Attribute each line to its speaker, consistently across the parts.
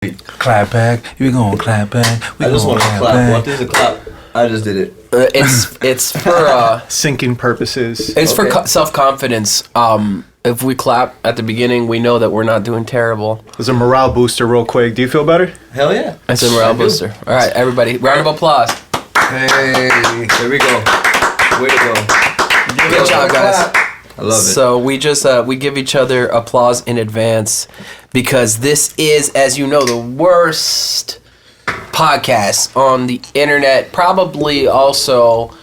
Speaker 1: Clap back. We gonna clap back.
Speaker 2: I just want to clap. What is a clap? I just did it.
Speaker 3: It's for
Speaker 4: syncing purposes.
Speaker 3: It's for self-confidence. If we clap at the beginning, we know that we're not doing terrible.
Speaker 4: There's a morale booster real quick. Do you feel better?
Speaker 2: Hell yeah.
Speaker 3: It's a morale booster. All right, everybody. Round of applause.
Speaker 1: Hey.
Speaker 2: There we go. Way to go.
Speaker 3: Good job, guys.
Speaker 2: I love it.
Speaker 3: So we just we give each other applause in advance because this is, as you know, the worst podcast on the internet. Probably also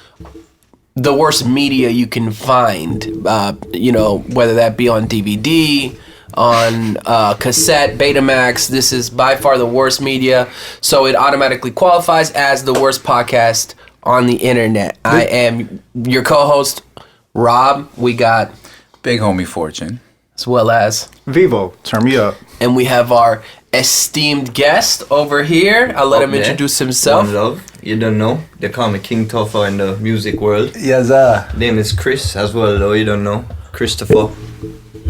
Speaker 3: the worst media you can find. Whether that be on DVD, on cassette, Betamax. This is by far the worst media, so it automatically qualifies as the worst podcast on the internet. I am your co-host, Rob. We got
Speaker 1: Big Homie Fortune,
Speaker 3: as well as
Speaker 4: Vivo, turn me up.
Speaker 3: And we have our esteemed guest over here. I'll let him introduce himself.
Speaker 2: One love. You don't know. They call me King Tuffa in the music world.
Speaker 1: Yes,
Speaker 2: Name is Chris as well, though. You don't know. Chris Tuffa.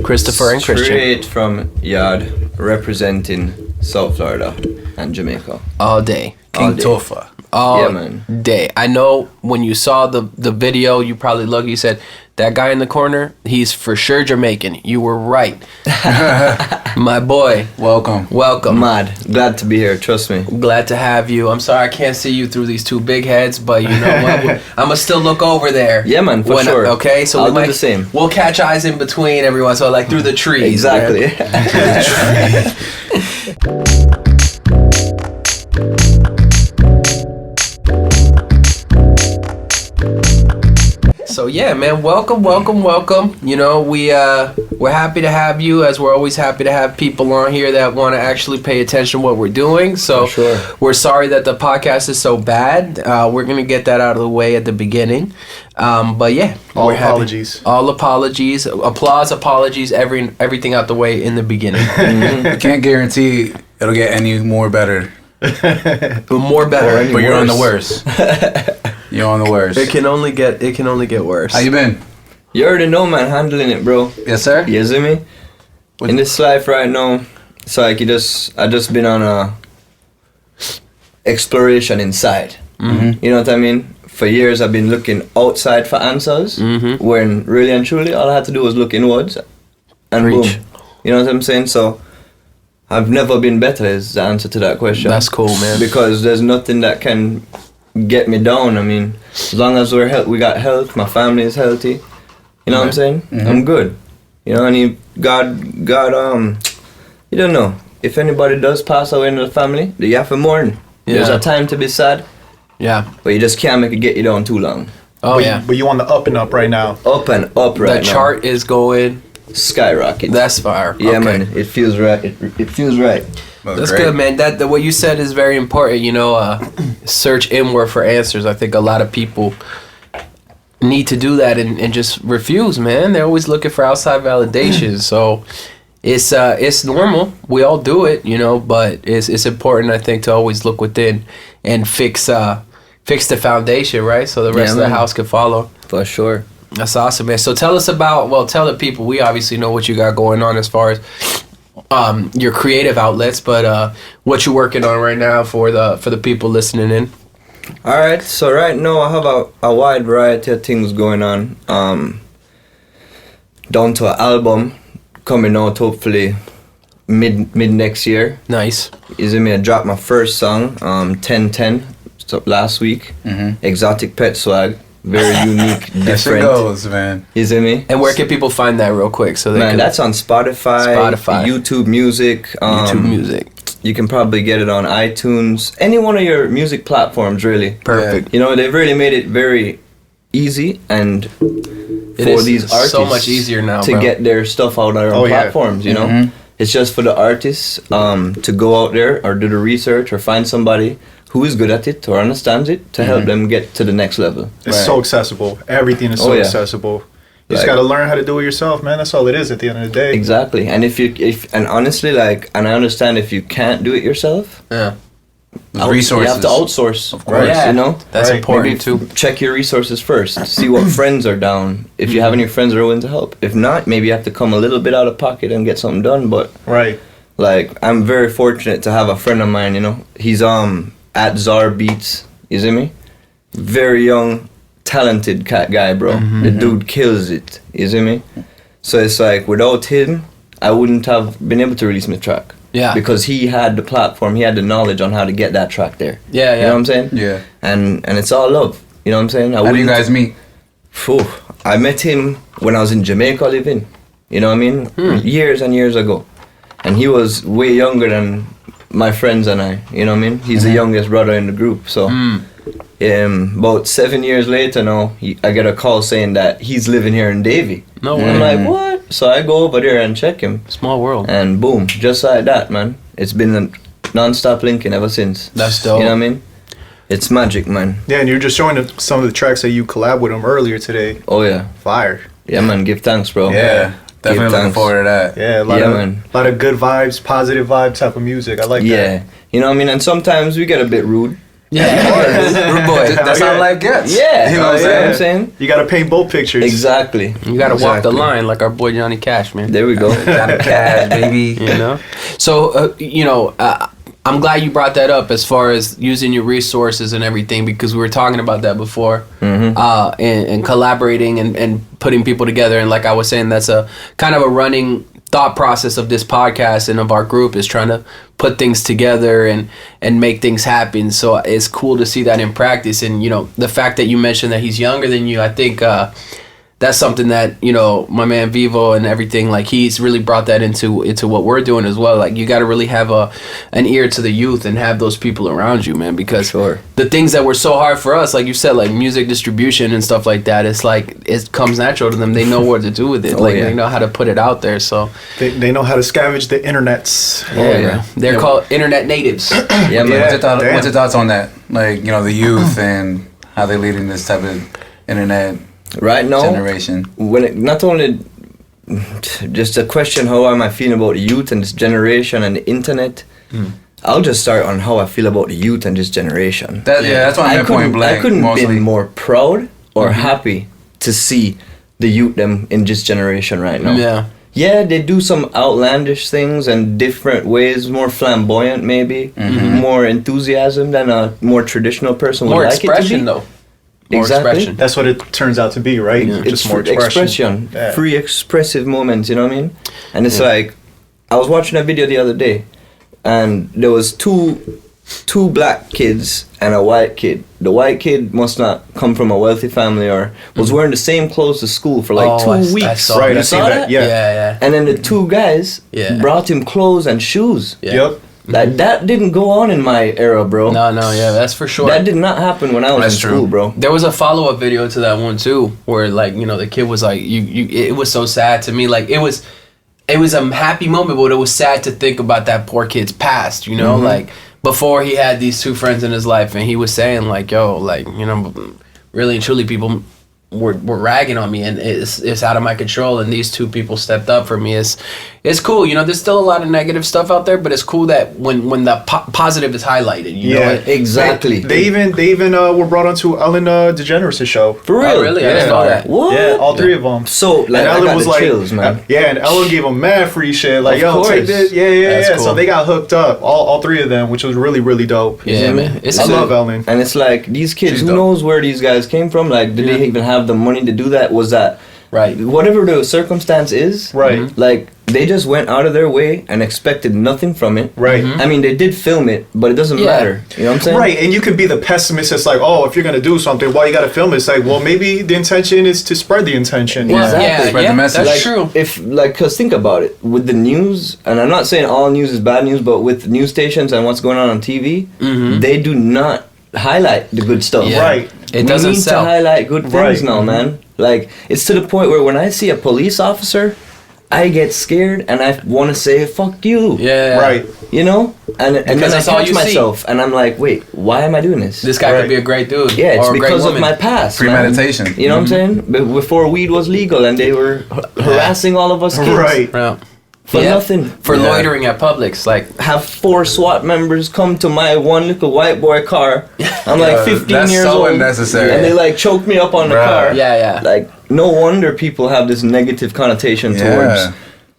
Speaker 3: Christopher and Christian.
Speaker 2: Straight from Yard, representing South Florida and Jamaica.
Speaker 3: All day.
Speaker 1: King Tuffa.
Speaker 3: All
Speaker 2: man.
Speaker 3: day. I know when you saw the video, you probably looked, you said, that guy in the corner, he's for sure Jamaican. You were right. My boy.
Speaker 1: Welcome.
Speaker 2: Mad. Glad to be here, trust me.
Speaker 3: Glad to have you. I'm sorry I can't see you through these two big heads, but you know what? I'm going to still look over there.
Speaker 2: Yeah, man, for sure.
Speaker 3: Okay, so
Speaker 2: I'll do the same.
Speaker 3: We'll catch eyes in between everyone, so like through the trees.
Speaker 2: Exactly.
Speaker 3: So yeah, man, welcome. You know, we're happy to have you, as we're always happy to have people on here that want to actually pay attention to what we're doing. So We're sorry that the podcast is so bad. We're gonna get that out of the way at the beginning. But yeah,
Speaker 4: all apologies.
Speaker 3: All apologies, applause, apologies, everything out the way in the beginning.
Speaker 1: I can't guarantee it'll get any more better.
Speaker 3: More better,
Speaker 1: but you're on the worst. You're on the worst.
Speaker 3: It can only get worse.
Speaker 1: How you been?
Speaker 2: You already know, man, handling it, bro.
Speaker 1: Yes, sir.
Speaker 2: You see me? In this life right now, it's like I just been on a exploration inside.
Speaker 1: Mm-hmm.
Speaker 2: You know what I mean? For years I've been looking outside for answers, when really and truly all I had to do was look inwards, and boom. You know what I'm saying? So I've never been better is the answer to that question.
Speaker 3: That's cool, man.
Speaker 2: Because there's nothing that can get me down. I mean, as long as we got health, my family is healthy. You know what I'm saying?
Speaker 1: Mm-hmm.
Speaker 2: I'm good. You know, and God, you don't know. If anybody does pass away in the family, you have to mourn.
Speaker 3: Yeah.
Speaker 2: There's a time to be sad.
Speaker 3: Yeah.
Speaker 2: But you just can't make it get you down too long.
Speaker 3: Oh, yeah.
Speaker 4: But you on the up and up right now.
Speaker 2: Up and up right now.
Speaker 3: The chart is going
Speaker 2: skyrocket.
Speaker 3: That's fire.
Speaker 2: Yeah,
Speaker 3: okay.
Speaker 2: man. It feels right. It feels right.
Speaker 3: That's great. Good, man. That what you said is very important. You know, search inward for answers. I think a lot of people need to do that and just refuse, man. They're always looking for outside validation. So it's normal. We all do it, you know. But it's important, I think, to always look within and fix the foundation, right? So the rest of the house can follow.
Speaker 2: For sure.
Speaker 3: That's awesome, man. So tell the people. We obviously know what you got going on as far as your creative outlets, but what you working on right now for the people listening in.
Speaker 2: All right, so right now I have a wide variety of things going on. Down to an album coming out hopefully mid next year.
Speaker 3: Nice.
Speaker 2: Is it me? I dropped my first song 1010 last week. Mm-hmm. Exotic Pet Swag. Very unique, different.
Speaker 1: Yes, it goes, man.
Speaker 2: You see me?
Speaker 3: And where can people find that real quick? So
Speaker 2: that's on Spotify, YouTube Music.
Speaker 3: YouTube Music.
Speaker 2: You can probably get it on iTunes, any one of your music platforms, really.
Speaker 3: Perfect.
Speaker 2: You know, they've really made it very easy and for these artists
Speaker 3: so much easier now
Speaker 2: to get their stuff out on their own platforms. You know, it's just for the artists to go out there or do the research or find somebody who is good at it or understands it to help them get to the next level.
Speaker 4: It's so accessible. Everything is so accessible. You just gotta learn how to do it yourself, man. That's all it is at the end of the day.
Speaker 2: Exactly. And and honestly, and I understand if you can't do it yourself.
Speaker 3: Yeah.
Speaker 1: Resources.
Speaker 2: You have to outsource,
Speaker 1: of course.
Speaker 3: Yeah,
Speaker 2: you know.
Speaker 3: That's important too.
Speaker 2: Check your resources first. See what friends are down. If you have any friends that are willing to help. If not, maybe you have to come a little bit out of pocket and get something done. But Like, I'm very fortunate to have a friend of mine, you know. He's at Czar Beats, you see me? Very young, talented cat guy, bro. The dude kills it, you see me? So it's like, without him, I wouldn't have been able to release my track.
Speaker 3: Yeah.
Speaker 2: Because he had the platform, he had the knowledge on how to get that track there.
Speaker 3: Yeah,
Speaker 2: You know what I'm saying?
Speaker 1: Yeah.
Speaker 2: And it's all love, you know what I'm saying?
Speaker 1: How do you guys meet?
Speaker 2: Phew, I met him when I was in Jamaica living, you know what I mean? Years and years ago. And he was way younger than my friends and I, you know what I mean? He's the youngest brother in the group, so... about 7 years later now, I get a call saying that he's living here in Davie.
Speaker 3: No way.
Speaker 2: I'm like, what? So I go over there and check him.
Speaker 3: Small world.
Speaker 2: And boom, just like that, man. It's been a non-stop linking ever since.
Speaker 3: That's dope.
Speaker 2: You know what I mean? It's magic, man.
Speaker 4: Yeah, and you're just showing some of the tracks that you collab with him earlier today.
Speaker 2: Oh, yeah.
Speaker 4: Fire.
Speaker 2: Yeah, man. Give thanks, bro.
Speaker 1: Yeah. Definitely looking
Speaker 2: thanks.
Speaker 1: forward to that.
Speaker 4: Yeah, a lot of good vibes, positive vibe type of music. I like that.
Speaker 2: Yeah. You know what I mean? And sometimes we get a bit rude.
Speaker 3: Yeah. Rude boy.
Speaker 1: That's how life gets.
Speaker 2: Yeah.
Speaker 1: You know what I'm saying?
Speaker 4: You got to paint both pictures.
Speaker 2: Exactly.
Speaker 3: You gotta walk the line like our boy Johnny Cash, man.
Speaker 2: There we go.
Speaker 1: Johnny Cash, baby.
Speaker 3: You know? So, I'm glad you brought that up as far as using your resources and everything, because we were talking about that before, and collaborating and putting people together. And like I was saying, that's a kind of a running thought process of this podcast and of our group, is trying to put things together and make things happen. So it's cool to see that in practice. And, the fact that you mentioned that he's younger than you, I think that's something that, my man Vivo and everything, like, he's really brought that into what we're doing as well. Like, you got to really have an ear to the youth and have those people around you, man, because the things that were so hard for us, like you said, like music distribution and stuff like that, it's like, it comes natural to them. They know what to do with it. They know how to put it out there. So
Speaker 4: they know how to scavenge the internets.
Speaker 3: They're called internet natives.
Speaker 2: Yeah, man.
Speaker 1: What's your thoughts on that? Like, the youth and how they lead in this type of internet
Speaker 2: right now
Speaker 1: generation.
Speaker 2: When it, not only just a question, how am I feeling about the youth and this generation and the internet? I'll just start on how I feel about the youth and this generation.
Speaker 1: That's why I'm point blank.
Speaker 2: I couldn't be more proud or happy to see the youth them in this generation right now. Yeah, they do some outlandish things and different ways, more flamboyant maybe, more enthusiasm than a more traditional person would like it to be.
Speaker 3: More expression, though. More expression.
Speaker 4: That's what it turns out to be, right?
Speaker 2: Yeah.
Speaker 4: Just
Speaker 2: it's
Speaker 4: more expression.
Speaker 2: Yeah. Free expressive moments, you know what I mean? And it's like, I was watching a video the other day, and there was two black kids and a white kid. The white kid must not come from a wealthy family or was wearing the same clothes to school for like 2 weeks.
Speaker 4: I saw that?
Speaker 3: Yeah.
Speaker 2: And then the two guys brought him clothes and shoes.
Speaker 4: Yep.
Speaker 2: Like, that didn't go on in my era, bro.
Speaker 3: No, that's for sure.
Speaker 2: That did not happen when I was in school, bro.
Speaker 3: There was a follow-up video to that one too, where, like, the kid was like, it was so sad to me. Like, it was a happy moment, but it was sad to think about that poor kid's past, like, before he had these two friends in his life, and he was saying, like, yo, like, really and truly, people were ragging on me, and it's out of my control, and these two people stepped up for me. It's cool, there's still a lot of negative stuff out there, but it's cool that when the positive is highlighted, you know it.
Speaker 2: Exactly.
Speaker 4: They even were brought onto Ellen DeGeneres' show.
Speaker 2: For real?
Speaker 3: Oh, really? I didn't know that.
Speaker 2: What?
Speaker 4: Yeah, all three of them.
Speaker 2: So, like,
Speaker 4: and
Speaker 2: Ellen
Speaker 4: was
Speaker 2: the
Speaker 4: like,
Speaker 2: chills, man.
Speaker 4: And Ellen gave them mad free shit. Like,
Speaker 2: of course.
Speaker 4: take this. Yeah.
Speaker 3: Cool.
Speaker 4: So they got hooked up, all three of them, which was really, really dope.
Speaker 3: Yeah, man.
Speaker 4: I love Ellen.
Speaker 2: And it's like, these kids, who knows where these guys came from? Like, did they even have the money to do that? Was that whatever the circumstance is?
Speaker 4: Right.
Speaker 2: Like, they just went out of their way and expected nothing from it.
Speaker 4: Right.
Speaker 2: I mean, they did film it, but it doesn't matter. You know what I'm saying?
Speaker 4: Right, and you can be the pessimist. It's like, oh, if you're gonna do something, why you gotta film it? It's like, well, maybe the intention is to spread the intention.
Speaker 3: Well,
Speaker 2: Exactly.
Speaker 1: Spread the message.
Speaker 3: That's true.
Speaker 2: Cause think about it, with the news, and I'm not saying all news is bad news, but with news stations and what's going on TV, they do not highlight the good stuff.
Speaker 3: Yeah.
Speaker 4: Right.
Speaker 3: It doesn't
Speaker 2: We need
Speaker 3: sell.
Speaker 2: to highlight good things now, man. Like, it's to the point where when I see a police officer, I get scared and I want to say, fuck you.
Speaker 3: Yeah.
Speaker 4: Right.
Speaker 2: You know? And then I
Speaker 3: that's all
Speaker 2: catch
Speaker 3: you see.
Speaker 2: myself and I'm like, wait, why am I doing this?
Speaker 3: This guy could be a great dude.
Speaker 2: Yeah, it's
Speaker 3: or a great
Speaker 2: because of
Speaker 3: woman.
Speaker 2: my past.
Speaker 1: Premeditation.
Speaker 2: Man. You know what I'm saying? But before weed was legal and they were harassing all of us kids.
Speaker 4: Right.
Speaker 3: Yeah.
Speaker 2: For nothing.
Speaker 3: For loitering at Publix, like,
Speaker 2: Have 4 SWAT members come to my one little white boy car. I'm like 15
Speaker 1: that's
Speaker 2: years
Speaker 1: so
Speaker 2: old.
Speaker 1: unnecessary.
Speaker 2: And they like choke me up on the car.
Speaker 3: Yeah.
Speaker 2: Like, no wonder people have this negative connotation towards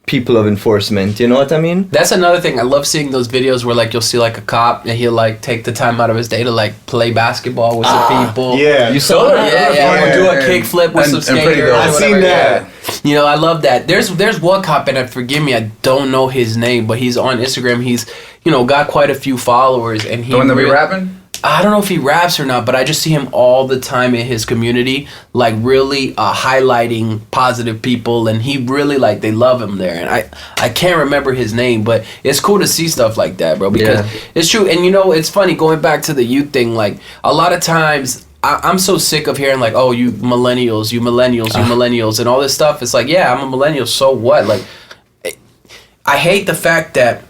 Speaker 2: people of enforcement. You know what I mean?
Speaker 3: That's another thing. I love seeing those videos where like you'll see like a cop and he'll like take the time out of his day to like play basketball with some people.
Speaker 4: Yeah.
Speaker 2: You saw that?
Speaker 3: Yeah. Or do a kickflip with some skaters.
Speaker 1: I've
Speaker 4: seen that.
Speaker 3: You know, I love that. There's one cop, and forgive me, I don't know his name, but he's on Instagram. He's, you know, got quite a few followers, and he.
Speaker 1: The one that be rapping?
Speaker 3: I don't know if he raps or not, but I just see him all the time in his community, like really highlighting positive people, and he really like they love him there. And I can't remember his name, but it's cool to see stuff like that, bro, because it's true. And you know, it's funny going back to the youth thing. Like a lot of times, I'm so sick of hearing like, oh, you millennials, and all this stuff. It's like, yeah, I'm a millennial, so what? Like, I hate the fact that,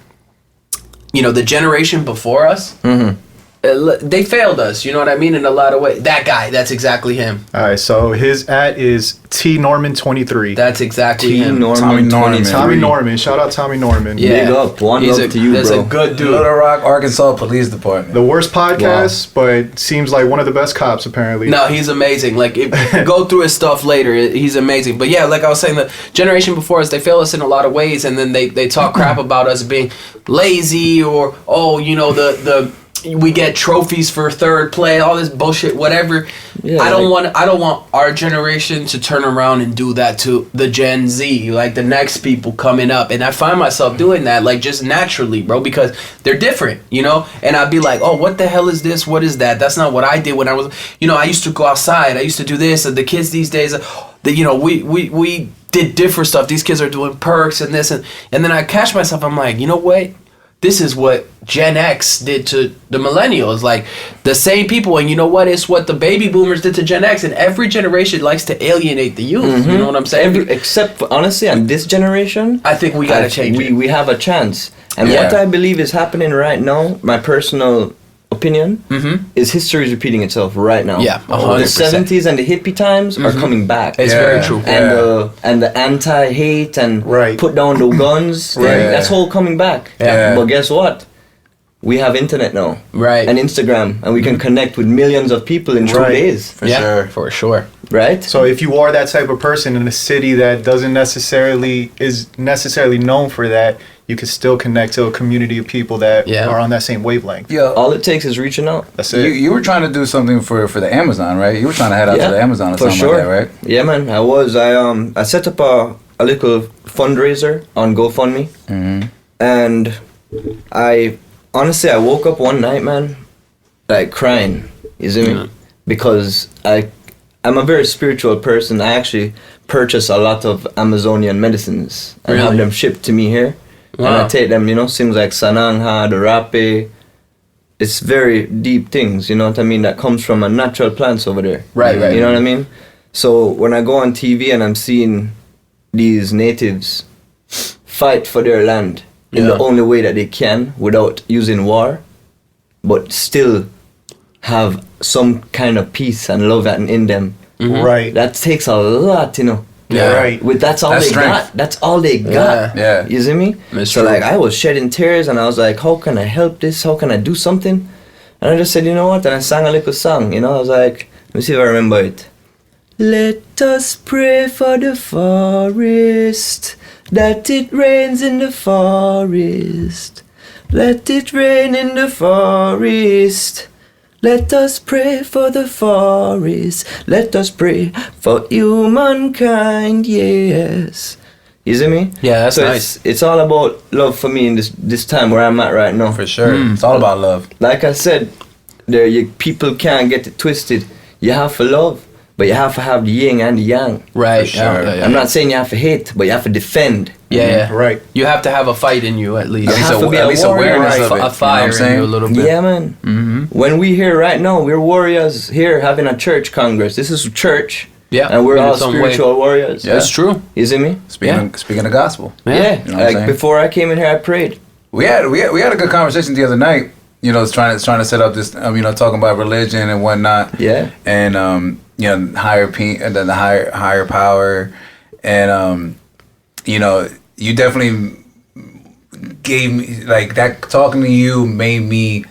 Speaker 3: you know, the generation before us. Mm-hmm. They failed us, you know what I mean, in a lot of ways. That guy, that's exactly him.
Speaker 4: All right, so his @ is TNorman23.
Speaker 3: That's exactly him.
Speaker 1: Tommy Norman.
Speaker 4: Tommy Norman. Shout out Tommy Norman.
Speaker 3: Yeah.
Speaker 2: Big up. One love to you,
Speaker 3: that's
Speaker 2: bro.
Speaker 3: a good dude.
Speaker 1: Little Rock, Arkansas Police Department.
Speaker 4: The worst podcast, but seems like one of the best cops, apparently.
Speaker 3: No, he's amazing. Like, if you go through his stuff later, he's amazing. But yeah, like I was saying, the generation before us, they fail us in a lot of ways, and then they talk crap about us being lazy or, oh, you know, we get trophies for third play, all this bullshit, whatever.
Speaker 2: Yeah,
Speaker 3: I don't want our generation to turn around and do that to the Gen Z, like the next people coming up. And I find myself doing that, like just naturally, bro, because they're different, you know? And I'd be like, oh, what the hell is this? What is that? That's not what I did when I was, you know, I used to go outside. I used to do this. And the kids these days, you know, we did different stuff. These kids are doing perks and this. And then I catch myself, I'm like, you know what? This is what Gen X did to the millennials, like the same people. And you know what? It's what the baby boomers did to Gen X. And every generation likes to alienate the youth. Mm-hmm. You know what I'm saying?
Speaker 2: Except for, honestly, on this generation,
Speaker 3: I think we gotta change it.
Speaker 2: We have a chance. And what I believe is happening right now, my personal opinion, is history is repeating itself right now.
Speaker 3: Yeah, 100%.
Speaker 2: The 70s and the hippie times are coming back.
Speaker 3: It's very true.
Speaker 2: And the anti-hate and put down the guns, that's all coming back.
Speaker 3: Yeah.
Speaker 2: But guess what? We have internet now.
Speaker 3: Right.
Speaker 2: And Instagram, and we can connect with millions of people in 2 days.
Speaker 3: For sure.
Speaker 2: Right?
Speaker 4: So if you are that type of person in a city that doesn't necessarily known for that, you can still connect to a community of people that are on that same wavelength.
Speaker 1: Yeah.
Speaker 2: All it takes is reaching out.
Speaker 4: That's it.
Speaker 1: You were trying to do something for the Amazon, right? You were trying to head out to the Amazon or something like that, right?
Speaker 2: Yeah, man. I was. I set up a little fundraiser on GoFundMe. Mm-hmm. And I woke up one night, man, like crying. You see me? Because I'm a very spiritual person. I actually purchase a lot of Amazonian medicines and have them shipped to me here. Wow. And I take them, you know, things like Sanangha, the Rape. It's very deep things, you know what I mean, that comes from a natural plants over there.
Speaker 3: Right.
Speaker 2: You know what I mean? So when I go on TV and I'm seeing these natives fight for their land in the only way that they can without using war, but still have some kind of peace and love in them.
Speaker 4: Mm-hmm. Right.
Speaker 2: That takes a lot, you know.
Speaker 1: Yeah.
Speaker 4: Right.
Speaker 2: That's all they got. That's all they got.
Speaker 1: Yeah.
Speaker 2: You see me?
Speaker 3: That's
Speaker 2: so
Speaker 3: true.
Speaker 2: like I was shedding tears and I was like, how can I help this? How can I do something? And I just said, you know what? And I sang a little song, you know. I was like, let me see if I remember it. Let us pray for the forest, that it rains in the forest. Let it rain in the forest. Let us pray for the forest. Let us pray for humankind, yes. You see me?
Speaker 3: Yeah, that's
Speaker 2: so
Speaker 3: nice.
Speaker 2: It's all about love for me in this time where I'm at right now.
Speaker 1: For sure. It's all about love.
Speaker 2: Like I said, people can't get it twisted. You have to love, but you have to have the yin and the yang.
Speaker 3: Right.
Speaker 1: For sure.
Speaker 2: I'm not saying you have to hate, but you have to defend.
Speaker 3: Yeah.
Speaker 4: Right.
Speaker 3: You have to have a fight in you at least.
Speaker 2: You have to be
Speaker 1: at least
Speaker 2: a warrior,
Speaker 1: awareness
Speaker 2: right?
Speaker 1: of it.
Speaker 3: A fire in you a little bit.
Speaker 2: Yeah, man. Mm-hmm. When we here right now, we're warriors here having a church congress. This is church.
Speaker 3: Yeah.
Speaker 2: And we're
Speaker 3: in
Speaker 2: all
Speaker 3: its own
Speaker 2: spiritual
Speaker 3: way.
Speaker 2: warriors.
Speaker 1: Yeah.
Speaker 3: That's true.
Speaker 2: You see me?
Speaker 1: Speaking of gospel.
Speaker 2: Yeah.
Speaker 1: You know what I'm
Speaker 2: Like
Speaker 1: saying?
Speaker 2: before I came in here, I prayed.
Speaker 1: We had a good conversation the other night. You know, trying to set up this. You know, talking about religion and whatnot.
Speaker 2: Yeah.
Speaker 1: And you know, the higher power, and you know, you definitely gave me like that. Talking to you made me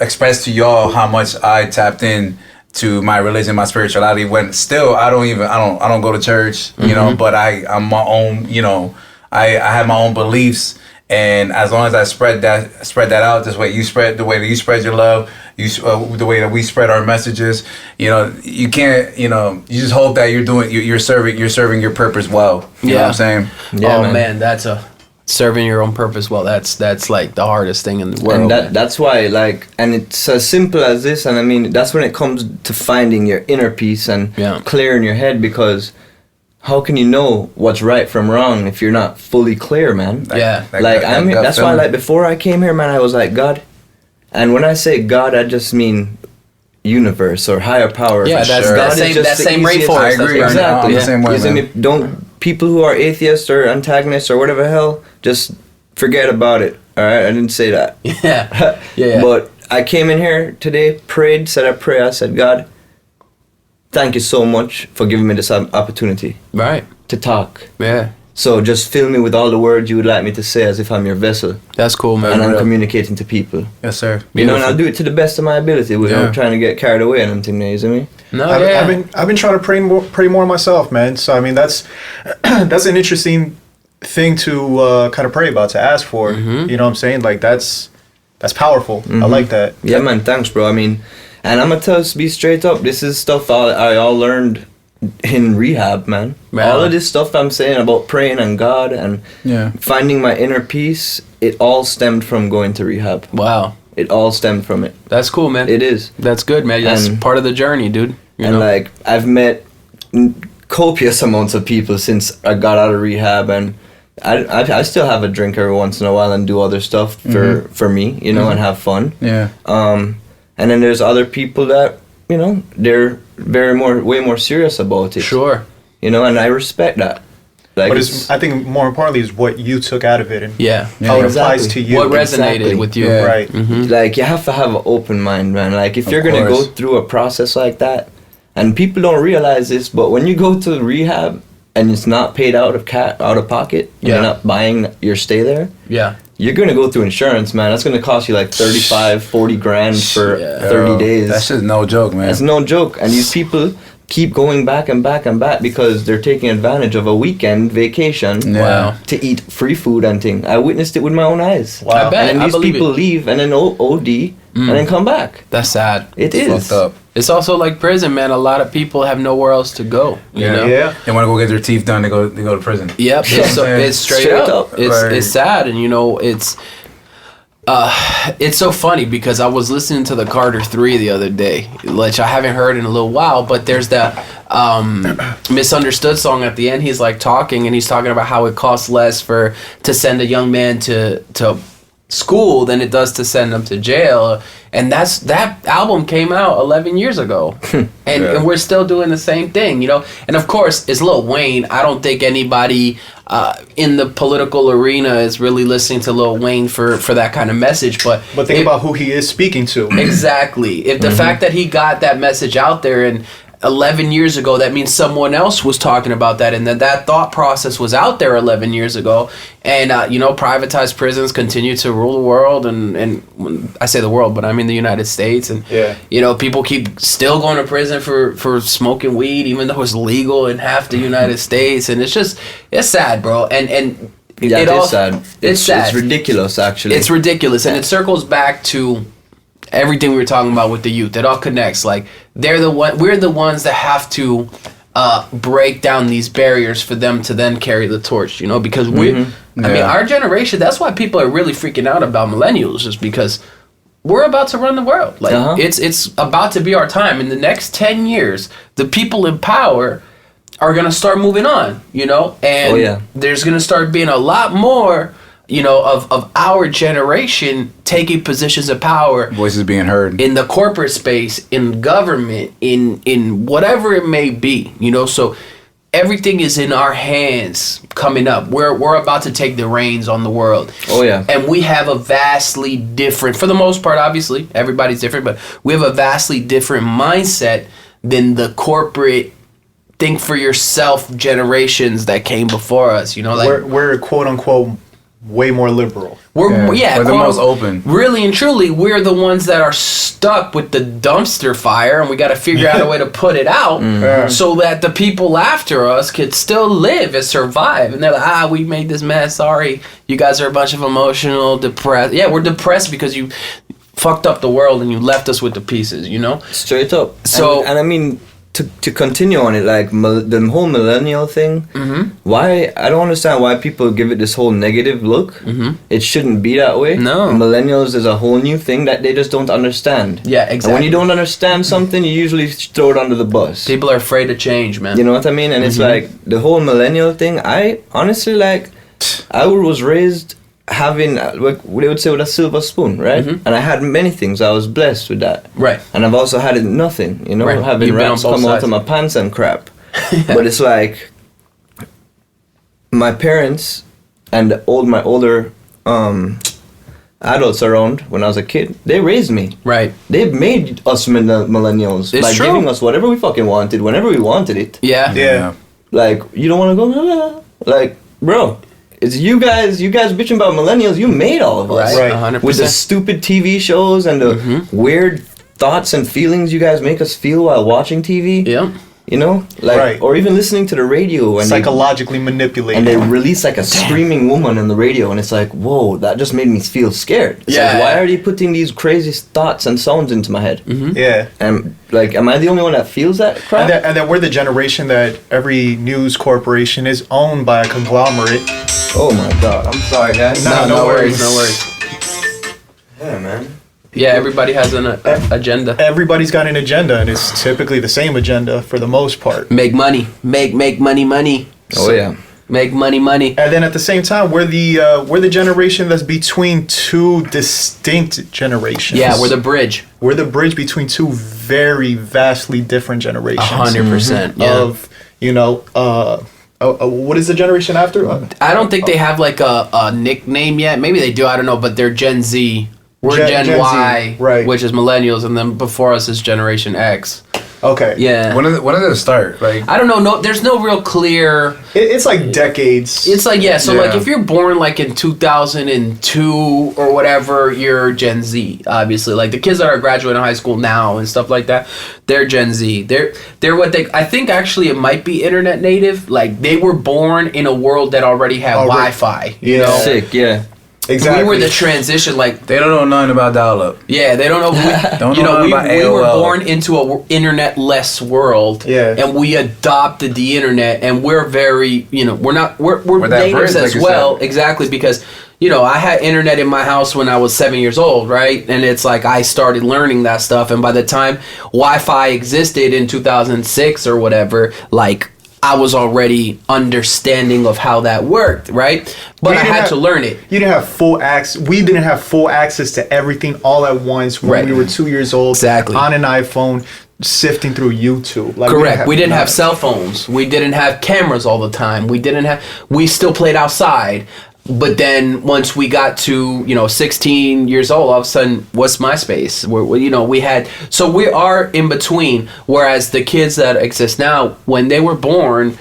Speaker 1: express to y'all how much I tapped in to my religion, my spirituality. When still I don't go to church, you know, but I'm my own, you know. I have my own beliefs. And as long as I spread that out this way, the way that you spread your love, the way that we spread our messages, you can't, you just hope that you're serving your purpose well. You know what I'm saying?
Speaker 3: Yeah, man, that's serving your own purpose well. That's like the hardest thing in the world.
Speaker 2: And that's why, like, and it's as simple as this. And I mean, that's when it comes to finding your inner peace and clearing your head, because how can you know what's right from wrong if you're not fully clear, man? That's why, like, before I came here, man, I was like, God. And when I say God, I just mean universe or higher power.
Speaker 3: Yeah, that same rainforest.
Speaker 1: I agree.
Speaker 3: Exactly.
Speaker 1: The same way,
Speaker 2: don't people who are atheists or antagonists or whatever the hell, just forget about it. All right, I didn't say that.
Speaker 3: Yeah.
Speaker 2: But I came in here today, prayed, said a prayer. I said, God, thank you so much for giving me this opportunity.
Speaker 3: Right.
Speaker 2: To talk.
Speaker 3: Yeah.
Speaker 2: So just fill me with all the words you would like me to say, as if I'm your vessel.
Speaker 3: That's cool, man.
Speaker 2: And I'm communicating to people.
Speaker 1: Yes, sir.
Speaker 2: You know, and I'll do it to the best of my ability without trying to get carried away and anything, you know me?
Speaker 4: No, I've been trying to pray more myself, man. So I mean, that's an interesting thing to kind of pray about, to ask for.
Speaker 3: Mm-hmm.
Speaker 4: You know what I'm saying? Like that's powerful. I like that.
Speaker 2: Yeah, man. Thanks, bro. I mean, and I'm gonna be straight up. This is stuff I all learned in rehab, man. All of this stuff I'm saying about praying and God and finding my inner peace, it all stemmed from going to rehab.
Speaker 3: Wow.
Speaker 2: It all stemmed from it.
Speaker 3: That's cool, man.
Speaker 2: It is.
Speaker 3: That's good, man. That's part of the journey, dude. You know?
Speaker 2: Like, I've met copious amounts of people since I got out of rehab, and I still have a drink every once in a while and do other stuff for me, you know, and have fun.
Speaker 1: Yeah.
Speaker 2: And then there's other people that, you know, they're way more serious about it.
Speaker 3: Sure.
Speaker 2: You know, and I respect that. Like,
Speaker 4: but I think more importantly is what you took out of it and
Speaker 2: how
Speaker 4: it applies to you.
Speaker 3: What resonated with you.
Speaker 4: Yeah. Right.
Speaker 3: Mm-hmm.
Speaker 2: Like, you have to have an open mind, man. Like, if you're going to go through a process like that, and people don't realize this, but when you go to rehab and it's not paid out of pocket, you're not buying your stay there, you're going to go through insurance, man. That's going to cost you like 35, 40 grand for 30 days.
Speaker 1: That's just no joke, man.
Speaker 2: That's no joke. And these people keep going back and back and back because they're taking advantage of a weekend vacation to eat free food and thing. I witnessed it with my own eyes.
Speaker 3: Wow. I bet.
Speaker 2: And then these people leave and then OD and then come back.
Speaker 3: That's sad.
Speaker 2: It is.
Speaker 1: Fucked up.
Speaker 3: It's also like prison, man. A lot of people have nowhere else to go. You know?
Speaker 4: Yeah.
Speaker 1: They want to go get their teeth done. They go to prison.
Speaker 3: Yep. It's straight up. It's sad, and you know it's so funny because I was listening to the Carter 3 the other day, which I haven't heard in a little while. But there's that Misunderstood song at the end. He's like talking, and he's talking about how it costs less to send a young man to school than it does to send them to jail. And that album came out 11 years ago, and we're still doing the same thing, you know. And of course, it's Lil Wayne. I don't think anybody in the political arena is really listening to Lil Wayne for that kind of message. But
Speaker 4: think about who he is speaking to.
Speaker 3: Exactly. If the fact that he got that message out there and 11 years ago, that means someone else was talking about that, and that thought process was out there 11 years ago. And you know, privatized prisons continue to rule the world, and I say the world, but I mean the United States. And you know, people keep still going to prison for smoking weed, even though it's legal in half the United States. And it's sad, bro. And
Speaker 2: it is sad.
Speaker 3: It's sad.
Speaker 2: It's ridiculous, actually.
Speaker 3: It's ridiculous, and it circles back to everything we were talking about with the youth. It all connects. Like, we're the ones that have to break down these barriers for them to then carry the torch, you know, because I mean, our generation, that's why people are really freaking out about millennials, just because we're about to run the world. Like, it's about to be our time. In the next 10 years, the people in power are going to start moving on, you know, and there's going to start being a lot more, you know, of our generation taking positions of power.
Speaker 1: Voices being heard. In
Speaker 3: the corporate space, in government, in whatever it may be, you know. So everything is in our hands coming up. We're about to take the reins on the world.
Speaker 2: Oh, yeah.
Speaker 3: And we have a vastly different, for the most part, obviously, everybody's different, but we have a vastly different mindset than the corporate think for yourself generations that came before us, you know. Like,
Speaker 4: we're quote unquote way more liberal.
Speaker 3: We're
Speaker 1: the most open.
Speaker 3: Really and truly, we're the ones that are stuck with the dumpster fire, and we got to figure out a way to put it out so that the people after us could still live and survive. And they're like, we made this mess. Sorry, you guys are a bunch of emotional, depressed. Yeah, we're depressed because you fucked up the world and you left us with the pieces. You know,
Speaker 2: straight up.
Speaker 3: So,
Speaker 2: and I mean, to continue on it, like the whole millennial thing, why I don't understand why people give it this whole negative look. It shouldn't be that way.
Speaker 3: No,
Speaker 2: millennials is a whole new thing that they just don't understand.
Speaker 3: Yeah, exactly.
Speaker 2: And when you don't understand something, you usually throw it under the bus.
Speaker 3: People are afraid to change, man.
Speaker 2: You know what I mean? And it's like the whole millennial thing. I honestly I was raised having what they would say with a silver spoon, right? And I had many things. I was blessed with that,
Speaker 3: right?
Speaker 2: And I've also had nothing, you know, having
Speaker 3: You've
Speaker 2: rats come out of my pants and crap. But it's like my parents and my older adults around when I was a kid, they raised me.
Speaker 3: Right.
Speaker 2: They made us millennials by giving us whatever we fucking wanted whenever we wanted it.
Speaker 3: Yeah.
Speaker 2: Like, you don't want to go, like, bro. It's you guys bitching about millennials. You made all of us.
Speaker 3: Right, 100%.
Speaker 2: With the stupid TV shows and the weird thoughts and feelings you guys make us feel while watching TV.
Speaker 3: Yeah.
Speaker 2: You know? Like, or even listening to the radio. And
Speaker 4: psychologically manipulated.
Speaker 2: And they release like a screaming woman on the radio. And it's like, whoa, that just made me feel scared. It's like, why are they putting these crazy thoughts and sounds into my head?
Speaker 4: Yeah.
Speaker 2: And like, am I the only one that feels that crap?
Speaker 4: And then we're the generation that every news corporation is owned by a conglomerate.
Speaker 2: Oh my God. I'm sorry, guys.
Speaker 3: No worries. No worries.
Speaker 2: Yeah, man.
Speaker 3: Yeah, everybody has an agenda.
Speaker 4: Everybody's got an agenda, and it's typically the same agenda for the most part.
Speaker 3: Make money. Make money.
Speaker 2: Oh, yeah.
Speaker 3: Make money.
Speaker 4: And then at the same time, we're the generation that's between two distinct generations.
Speaker 3: Yeah, we're the bridge.
Speaker 4: We're the bridge between two very vastly different generations.
Speaker 3: 100%. Yeah.
Speaker 4: Of, you know, what is the generation after?
Speaker 3: I don't think they have like a nickname yet. Maybe they do. I don't know. But they're Gen Z. We're Gen Y,
Speaker 4: right?
Speaker 3: Which is millennials, and then before us is Generation X.
Speaker 4: Okay.
Speaker 3: Yeah.
Speaker 1: When did it start? Like,
Speaker 3: I don't know. No, there's no real clear.
Speaker 4: It's like decades.
Speaker 3: It's like So like if you're born like in 2002 or whatever, you're Gen Z. Obviously, like the kids that are graduating high school now and stuff like that, they're Gen Z. They're what they. I think actually it might be internet native. Like they were born in a world that already had Wi-Fi. You know?
Speaker 2: Sick. Yeah.
Speaker 3: Exactly. We were the transition, like
Speaker 1: they don't know nothing about dial-up.
Speaker 3: Yeah, they don't know. We were born into a internet-less world, and we adopted the internet, and we're very, we're natives as well, exactly, because I had internet in my house when I was 7 years old, right? And it's like I started learning that stuff, and by the time Wi-Fi existed in 2006 or whatever, like. I was already understanding of how that worked, right? But I had to learn it.
Speaker 4: You didn't have full access. We didn't have full access to everything all at once when we were 2 years old.
Speaker 3: Exactly.
Speaker 4: On an iPhone, sifting through YouTube. Like,
Speaker 3: correct. We didn't have cell phones. We didn't have cameras all the time. We still played outside. But then once we got to 16 years old, all of a sudden, what's MySpace? We are in between. Whereas the kids that exist now, when they were born,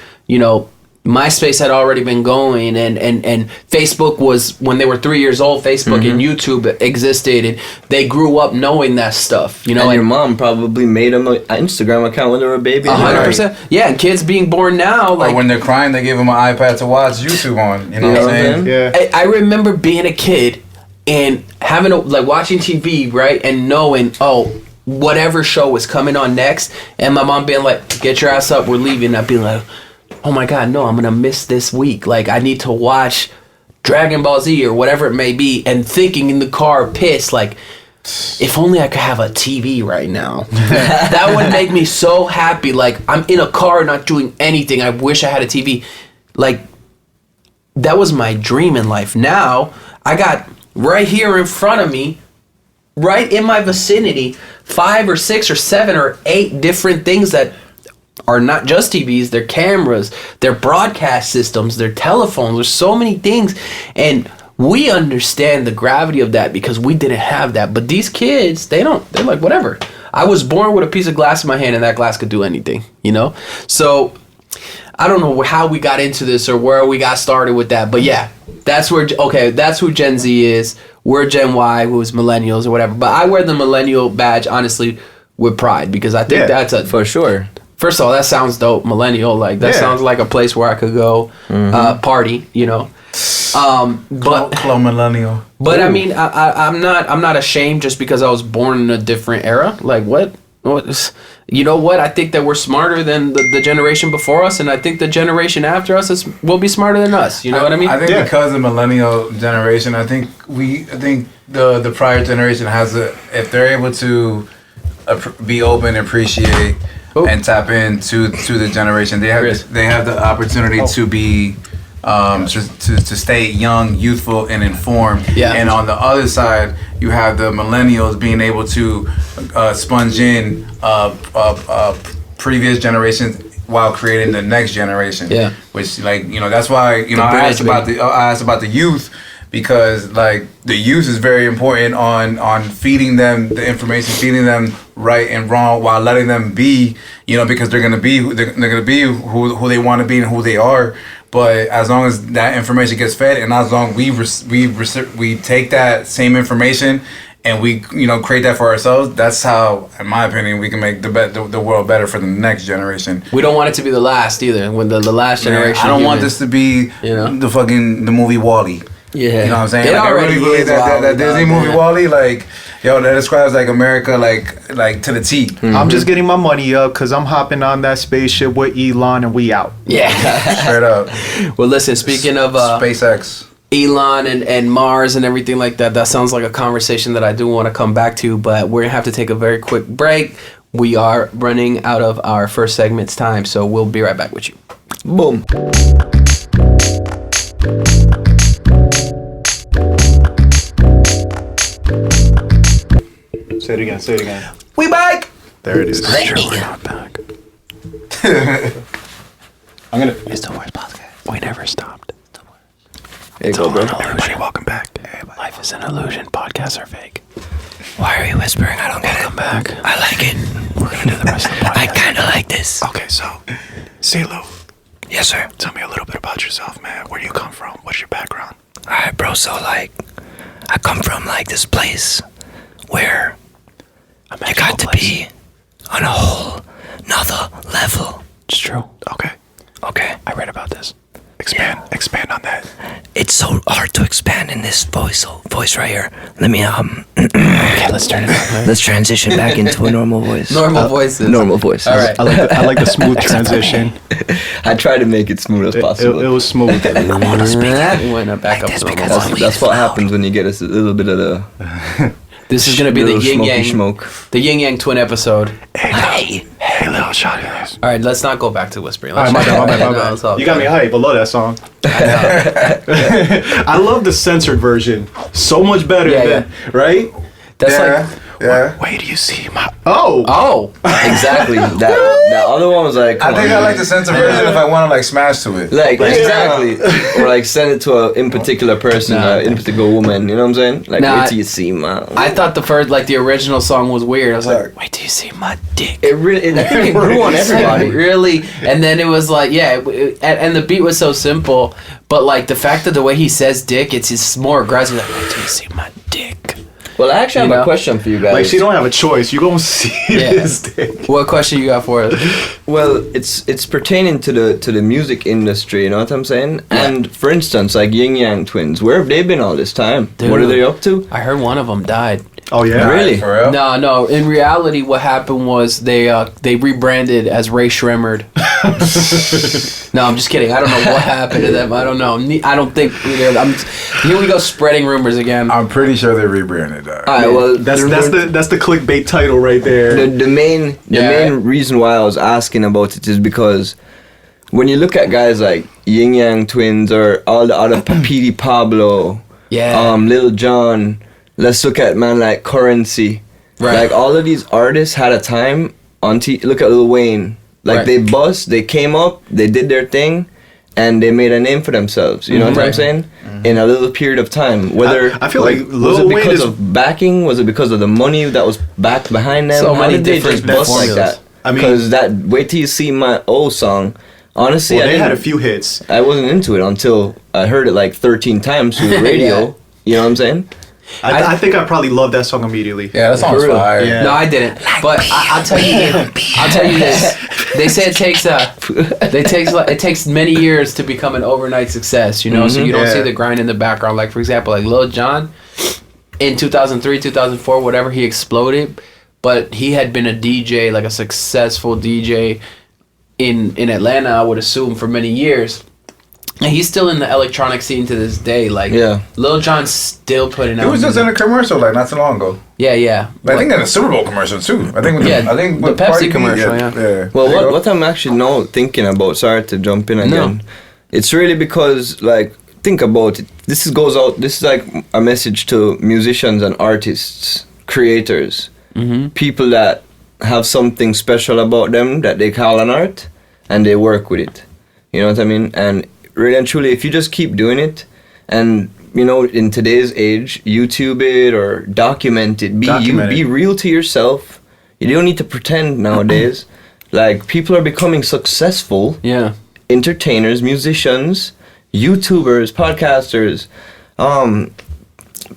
Speaker 3: MySpace had already been going, and Facebook was when they were 3 years old. Facebook and YouTube existed, and they grew up knowing that stuff.
Speaker 2: And your mom probably made them an Instagram account when they were a baby.
Speaker 3: 100%. Yeah, and kids being born now, like
Speaker 1: or when they're crying, they give them an iPad to watch YouTube on. You know what I'm saying?
Speaker 4: Yeah.
Speaker 3: I remember being a kid and having watching TV, right, and knowing whatever show was coming on next, and my mom being like, "Get your ass up, we're leaving." I'd be like, oh my God, no, I'm going to miss this week. Like, I need to watch Dragon Ball Z or whatever it may be, and thinking in the car, pissed, like, if only I could have a TV right now. That would make me so happy. Like, I'm in a car not doing anything. I wish I had a TV. Like, that was my dream in life. Now, I got right here in front of me, right in my vicinity, 5 or 6 or 7 or 8 different things that are not just TVs, they're cameras, they're broadcast systems, they're telephones, there's so many things, and we understand the gravity of that because we didn't have that. But these kids, they're like, whatever. I was born with a piece of glass in my hand, and that glass could do anything, So I don't know how we got into this or where we got started with that, but yeah, that's who Gen Z is. We're Gen Y, who's millennials or whatever. But I wear the millennial badge, honestly, with pride, because I think that's a...
Speaker 2: For sure.
Speaker 3: First of all, that sounds dope, millennial. Like, that sounds like a place where I could go party, you know? But
Speaker 1: millennial.
Speaker 3: But I mean, I'm not ashamed just because I was born in a different era. Like, what you know what? I think that we're smarter than the generation before us, and I think the generation after us will be smarter than us. You know what I mean?
Speaker 1: I think because the millennial generation, I think the prior generation has if they're able to be open, appreciate, and tap into the generation, they have the opportunity to be. To stay young, youthful, and informed. Yeah. And on the other side, you have the millennials being able to sponge in previous generations while creating the next generation. Yeah. Which, like, you know, that's why, you know, I asked about the youth, because, like, the youth is very important on feeding them the information, feeding them right and wrong, while letting them be, you know, because they're gonna be who they want to be and who they are. But as long as that information gets fed, and as long as we take that same information and we, you know, create that for ourselves, that's how, in my opinion, we can make the world better for the next generation.
Speaker 3: We don't want it to be the last either. When the last generation,
Speaker 1: I don't want this to be, you know, the movie WALL-E. Yeah, you know what I'm saying? Like, I really believe that Disney movie WALL-E, like, yo, that describes like America, like to the T.
Speaker 4: Mm-hmm. I'm just getting my money up because I'm hopping on that spaceship with Elon and we out.
Speaker 3: Yeah,
Speaker 1: straight up.
Speaker 3: Well, listen, speaking of
Speaker 1: SpaceX,
Speaker 3: Elon and Mars and everything like that, that sounds like a conversation that I do want to come back to, but we're gonna have to take a very quick break. We are running out of our first segment's time, so we'll be right back with you.
Speaker 2: Boom.
Speaker 4: Say it again.
Speaker 3: We back!
Speaker 4: There it is.
Speaker 3: We're not back. It's the worst podcast. We never stopped.
Speaker 2: There you go, bro.
Speaker 3: Everybody, welcome back. Life is an illusion. Podcasts are fake. Why are you whispering? I don't get it. Welcome back. I like it. We're gonna do the rest of the podcast. I kind of like this.
Speaker 5: Okay, so, CeeLo.
Speaker 3: Yes, sir.
Speaker 5: Tell me a little bit about yourself, man. Where do you come from? What's your background?
Speaker 3: Alright, bro. So, like, I come from, like, this place where you got to be on a whole nother level. It's true.
Speaker 5: Okay.
Speaker 3: I read about this.
Speaker 5: Expand on that.
Speaker 3: It's so hard to expand in this voice right here. Let me okay, let's turn it on. Let's transition back into a normal voice. Normal voices. All right.
Speaker 4: I like the smooth transition.
Speaker 2: I tried to make it smooth as possible.
Speaker 4: It was smooth.
Speaker 3: I want to speak back up to normal.
Speaker 2: That's what happens when you get a little bit of the.
Speaker 3: This is gonna be the yin yang
Speaker 2: smoke.
Speaker 3: The yin yang twin episode.
Speaker 5: Hey, little shot of this.
Speaker 3: All right, let's not go back to whispering.
Speaker 4: My bad. You got me hype. I love that song. I love the censored version. So much better than right.
Speaker 3: That's like.
Speaker 1: Yeah.
Speaker 5: Wait, do you see my...
Speaker 3: Oh.
Speaker 2: Exactly. That other one was like...
Speaker 1: I think I like the censor version if I want to, like, smash to it.
Speaker 2: Like, exactly. Or, like, send it to a in particular person, in particular woman. You know what I'm saying? Like, wait till you see my...
Speaker 3: I thought the original song was weird. I was like, wait till you see my dick.
Speaker 2: I think it grew on everybody.
Speaker 3: Really? And then it was like, and the beat was so simple, but, like, the fact that the way he says dick, it's more aggressive. Like, wait till you see my dick.
Speaker 2: Well, I actually have a question for you guys.
Speaker 4: Like, she don't have a choice. You gonna see this thing.
Speaker 3: What question you got for us?
Speaker 2: Well, it's pertaining to the music industry. You know what I'm saying? Yeah. And for instance, like Yin Yang Twins, where have they been all this time? Dude, what are they up to?
Speaker 3: I heard one of them died.
Speaker 4: Oh yeah,
Speaker 2: really?
Speaker 1: For real?
Speaker 3: No. In reality, what happened was they rebranded as Ray Shremmerd. No, I'm just kidding. I don't know what happened to them. I don't know. I don't think here we go spreading rumors again.
Speaker 1: I'm pretty sure they rebranded that.
Speaker 2: All right, well,
Speaker 4: that's the clickbait title right there.
Speaker 2: The main reason why I was asking about it is because when you look at guys like Yin Yang Twins or all the other P.D. Pablo, Lil Jon. Let's look at man like Currency. Right. Like all of these artists had a time on look at Lil Wayne. Like they they came up, they did their thing, and they made a name for themselves. You know what I'm saying? Mm-hmm. In a little period of time. Whether
Speaker 4: I feel like
Speaker 2: was it because of backing? Was it because of the money that was backed behind them?
Speaker 3: So
Speaker 2: how
Speaker 3: many
Speaker 2: did they just bust like that? I mean, because that Wait Till You See My Old song honestly,
Speaker 4: they had a few hits.
Speaker 2: I wasn't into it until I heard it like 13 times through the radio.
Speaker 3: Yeah.
Speaker 2: You know what I'm saying?
Speaker 4: I think I probably loved that song immediately.
Speaker 1: Yeah, that song's fire.
Speaker 4: Yeah.
Speaker 3: No, I didn't. But I'll tell you this. They say it takes many years to become an overnight success. You know, so you don't see the grind in the background. Like for example, like Lil Jon, in 2003, 2004, whatever, he exploded. But he had been a DJ, like a successful DJ in Atlanta, I would assume, for many years. And he's still in the electronic scene to this day. Like, Lil Jon's still putting out.
Speaker 1: He was just in a commercial like not so long ago.
Speaker 3: Yeah.
Speaker 1: But I think in a Super Bowl commercial too. I think with
Speaker 3: the Pepsi commercial. Yeah.
Speaker 2: Well, what I'm actually now thinking about. Sorry to jump in again. No. It's really because like think about it. This is like a message to musicians and artists, creators, people that have something special about them that they call an art, and they work with it. You know what I mean? And really and truly, if you just keep doing it, and you know, in today's age, YouTube it or document it. Be real to yourself. You don't need to pretend nowadays. Like people are becoming successful. Yeah. Entertainers, musicians, YouTubers, podcasters,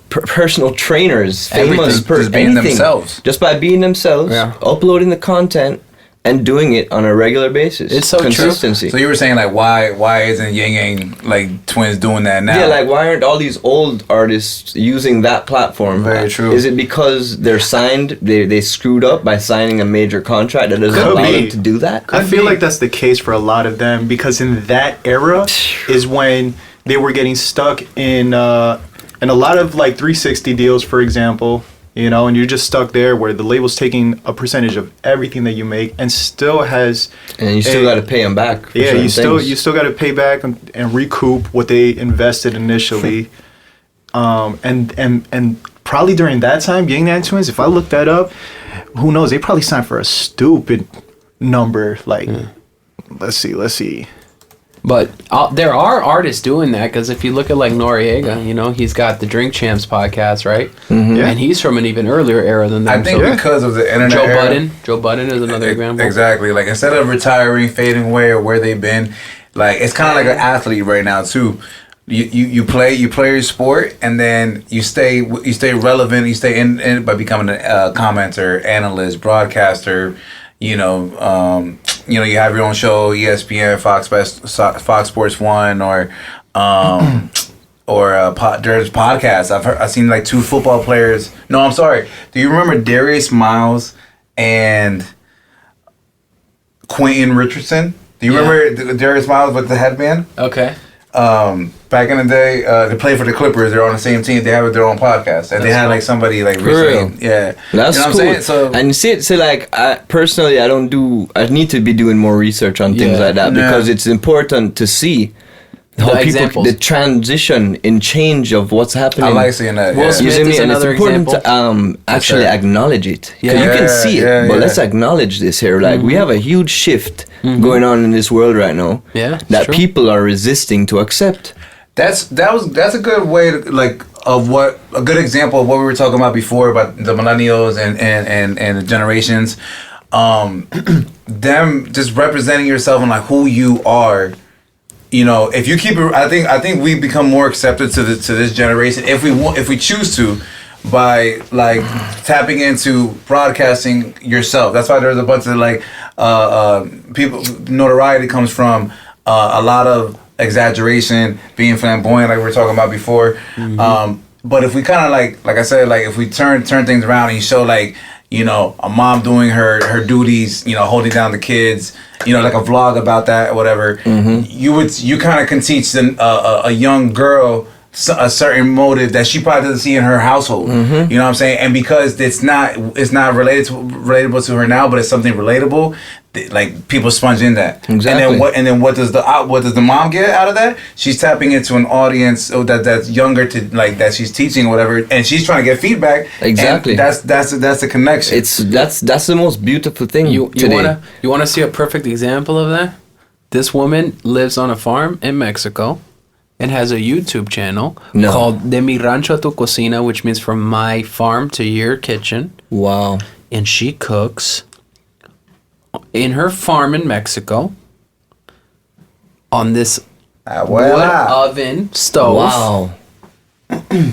Speaker 2: personal trainers, famous,
Speaker 1: just being themselves.
Speaker 2: Just by being themselves, uploading the content. And doing it on a regular basis.
Speaker 3: It's so
Speaker 2: consistency.
Speaker 1: True. So you were saying like why isn't Yang Yang like Twins doing that now?
Speaker 2: Yeah, like why aren't all these old artists using that platform?
Speaker 1: Very true.
Speaker 2: Is it because they're signed? They screwed up by signing a major contract that doesn't allow them to do that?
Speaker 4: I feel like that's the case for a lot of them because in that era is when they were getting stuck in a lot of like 360 deals, for example. You know, and you're just stuck there where the label's taking a percentage of everything that you make and still has...
Speaker 2: And you still got to pay them back.
Speaker 4: Yeah, you still got to pay back and recoup what they invested initially. And probably during that time, Yang Yang Twins, if I look that up, who knows? They probably signed for a stupid number. Like, let's see.
Speaker 3: But there are artists doing that because if you look at like Noriega, you know, he's got the Drink Champs podcast, right? Mm-hmm. Yeah. And he's from an even earlier era than them.
Speaker 1: I think because of the internet
Speaker 3: Joe Budden is another example.
Speaker 1: Exactly. Like instead of retiring, fading away, or where they've been, like it's kind of like an athlete right now too. You play your sport and then you stay relevant. You stay in by becoming a commenter, analyst, broadcaster. You know, you have your own show, ESPN, Fox Sports 1, or there's podcasts. I've seen like two football players. No, I'm sorry. Do you remember Darius Miles and Quentin Richardson? Do you remember Darius Miles with the headband?
Speaker 3: Okay.
Speaker 1: Back in the day, they played for the Clippers. They're on the same team. They have their own podcast, and they had like somebody like recently. Yeah,
Speaker 2: that's cool. What I'm saying? So, and you see it. So like, I need to be doing more research on things like that because it's important to see how the transition in change of what's happening.
Speaker 1: I like seeing that.
Speaker 3: Will Smith is another
Speaker 2: it's important to actually acknowledge it because you can see it, but let's acknowledge this here. Like we have a huge shift going on in this world right now. Yeah, that true. People are resisting to accept.
Speaker 1: That's a good way to a good example of what we were talking about before about the millennials and the generations, them just representing yourself and like who you are. You know, if you keep it, I think we become more accepted to this generation if we choose to, by like tapping into broadcasting yourself. That's why there's a bunch of like people. Notoriety comes from a lot of exaggeration, being flamboyant, like we were talking about before. But if we kind of like I said, like if we turn things around and you show like, you know, a mom doing her duties, you know, holding down the kids, you know, like a vlog about that or whatever, you kind of can teach a young girl a certain motive that she probably doesn't see in her household. You know what I'm saying? And because it's not relatable to her now, but it's something relatable, like people sponge in that. Exactly. And then what does the mom get out of that? She's tapping into an audience that's younger to like that she's teaching or whatever, and she's trying to get feedback. Exactly. And that's the connection.
Speaker 2: That's the most beautiful thing today.
Speaker 3: You wanna see a perfect example of that? This woman lives on a farm in Mexico and has a YouTube channel called De Mi Rancho a Tu Cocina, which means from my farm to your kitchen.
Speaker 2: Wow.
Speaker 3: And she cooks in her farm in Mexico on this
Speaker 1: Well,
Speaker 3: wood oven stove.
Speaker 2: Wow.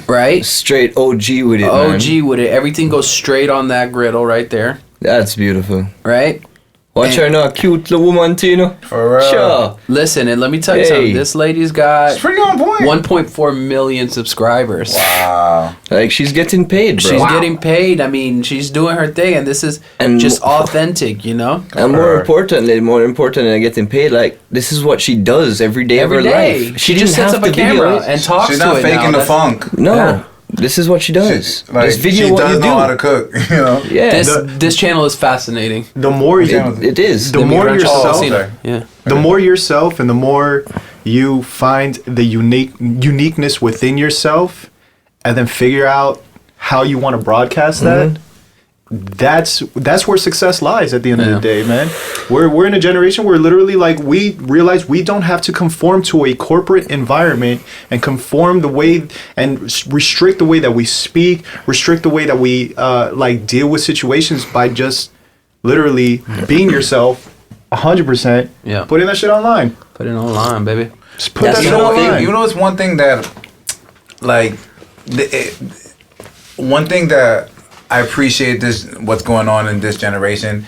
Speaker 3: Right?
Speaker 2: Straight OG with it,
Speaker 3: OG
Speaker 2: man.
Speaker 3: with it. Everything goes straight on that griddle right there.
Speaker 2: That's beautiful.
Speaker 3: Right?
Speaker 2: Watch her now, cute little woman, Tino.
Speaker 1: For real.
Speaker 2: Sure.
Speaker 3: Listen, and let me tell you
Speaker 2: Hey.
Speaker 3: something. This lady's got
Speaker 1: It's pretty on point.
Speaker 3: 1.4 million subscribers.
Speaker 1: Wow.
Speaker 2: Like, she's getting paid, bro.
Speaker 3: She's getting paid. I mean, she's doing her thing, and this is
Speaker 2: And
Speaker 3: just authentic, you know?
Speaker 2: And more important than getting paid, like, this is what she does every day
Speaker 3: Every
Speaker 2: of her
Speaker 3: day.
Speaker 2: life.
Speaker 3: She
Speaker 2: didn't
Speaker 3: just sets
Speaker 2: have
Speaker 3: up a
Speaker 2: to
Speaker 3: camera
Speaker 2: video.
Speaker 3: and talks
Speaker 1: She's
Speaker 3: to
Speaker 1: not
Speaker 3: it
Speaker 1: faking
Speaker 3: now.
Speaker 1: the funk.
Speaker 2: No.
Speaker 3: Yeah.
Speaker 2: This is what she does.
Speaker 1: Like,
Speaker 2: Just video
Speaker 1: she
Speaker 2: what
Speaker 1: does
Speaker 2: you
Speaker 1: know how
Speaker 2: do.
Speaker 1: to cook, you know?
Speaker 2: Yeah.
Speaker 3: This channel is fascinating.
Speaker 4: The more you,
Speaker 2: it is.
Speaker 4: the more
Speaker 3: Rancho
Speaker 4: yourself,
Speaker 3: Casino. Yeah.
Speaker 4: the more yourself, and the more you find the uniqueness within yourself, and then figure out how you want to broadcast that. That's where success lies at the end of the day, man. We're in a generation where literally, like, we realize we don't have to conform to a corporate environment and conform the way and restrict the way that we speak, restrict the way that we like deal with situations by just literally being yourself 100%.
Speaker 3: Yeah.
Speaker 4: Putting that shit online.
Speaker 3: Put it online, baby.
Speaker 4: Just put
Speaker 3: That's
Speaker 4: that
Speaker 1: You
Speaker 4: shit
Speaker 1: know,
Speaker 4: online.
Speaker 1: you know, it's one thing that, like, one thing that I appreciate what's going on in this generation.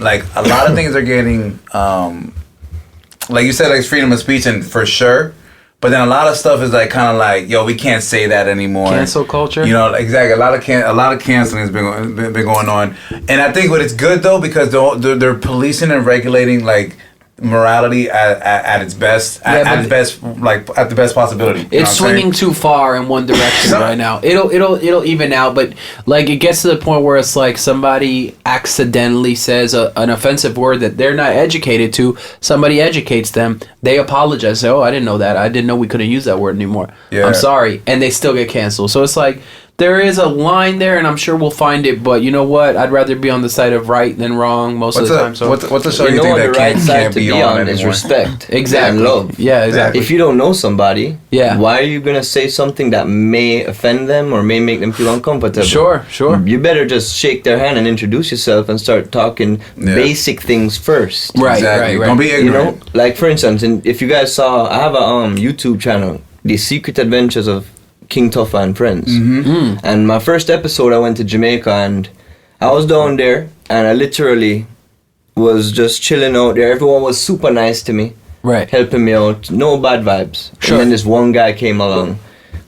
Speaker 1: Like, a lot of things are getting, like you said, like freedom of speech, and for sure. But then a lot of stuff is like kind of like, yo, we can't say that anymore.
Speaker 3: Cancel culture.
Speaker 1: You know, exactly. A lot of canceling has been going on, and I think what it's good though, because they're policing and regulating like morality at its best, at its best, like at the best possibility. You know
Speaker 3: It's
Speaker 1: what I'm
Speaker 3: swinging too far in one direction right now. It'll even out, but like it gets to the point where it's like somebody accidentally says an offensive word that they're not educated to. Somebody educates them. They apologize. Say, "Oh, I didn't know that. I didn't know we couldn't use that word anymore.
Speaker 1: Yeah.
Speaker 3: I'm sorry," and they still get canceled. So it's like there is a line there, and I'm sure we'll find it. But you know what? I'd rather be on the side of right than wrong most of the time. So
Speaker 1: what's the show
Speaker 2: You
Speaker 1: you
Speaker 2: know
Speaker 1: think
Speaker 2: what the
Speaker 1: that
Speaker 2: right
Speaker 1: can't
Speaker 2: side to
Speaker 1: be
Speaker 2: be
Speaker 1: on
Speaker 2: on is
Speaker 1: anymore?
Speaker 2: respect.
Speaker 3: exactly.
Speaker 2: And love.
Speaker 3: Yeah, exactly.
Speaker 2: If you don't know somebody,
Speaker 3: Yeah.
Speaker 2: why are you gonna say something that may offend them or may make them feel uncomfortable?
Speaker 3: Sure.
Speaker 2: You better just shake their hand and introduce yourself and start talking basic things first.
Speaker 3: Right.
Speaker 1: Exactly. Don't be
Speaker 2: You
Speaker 1: ignorant.
Speaker 2: know, like for instance, if you guys saw, I have a YouTube channel, The Secret Adventures of King Tuffa and Friends. And my first episode, I went to Jamaica, and I was down there, and I literally was just chilling out there. Everyone was super nice to me,
Speaker 3: Right.
Speaker 2: helping me out, no bad vibes.
Speaker 3: Sure.
Speaker 2: And then this one guy came along,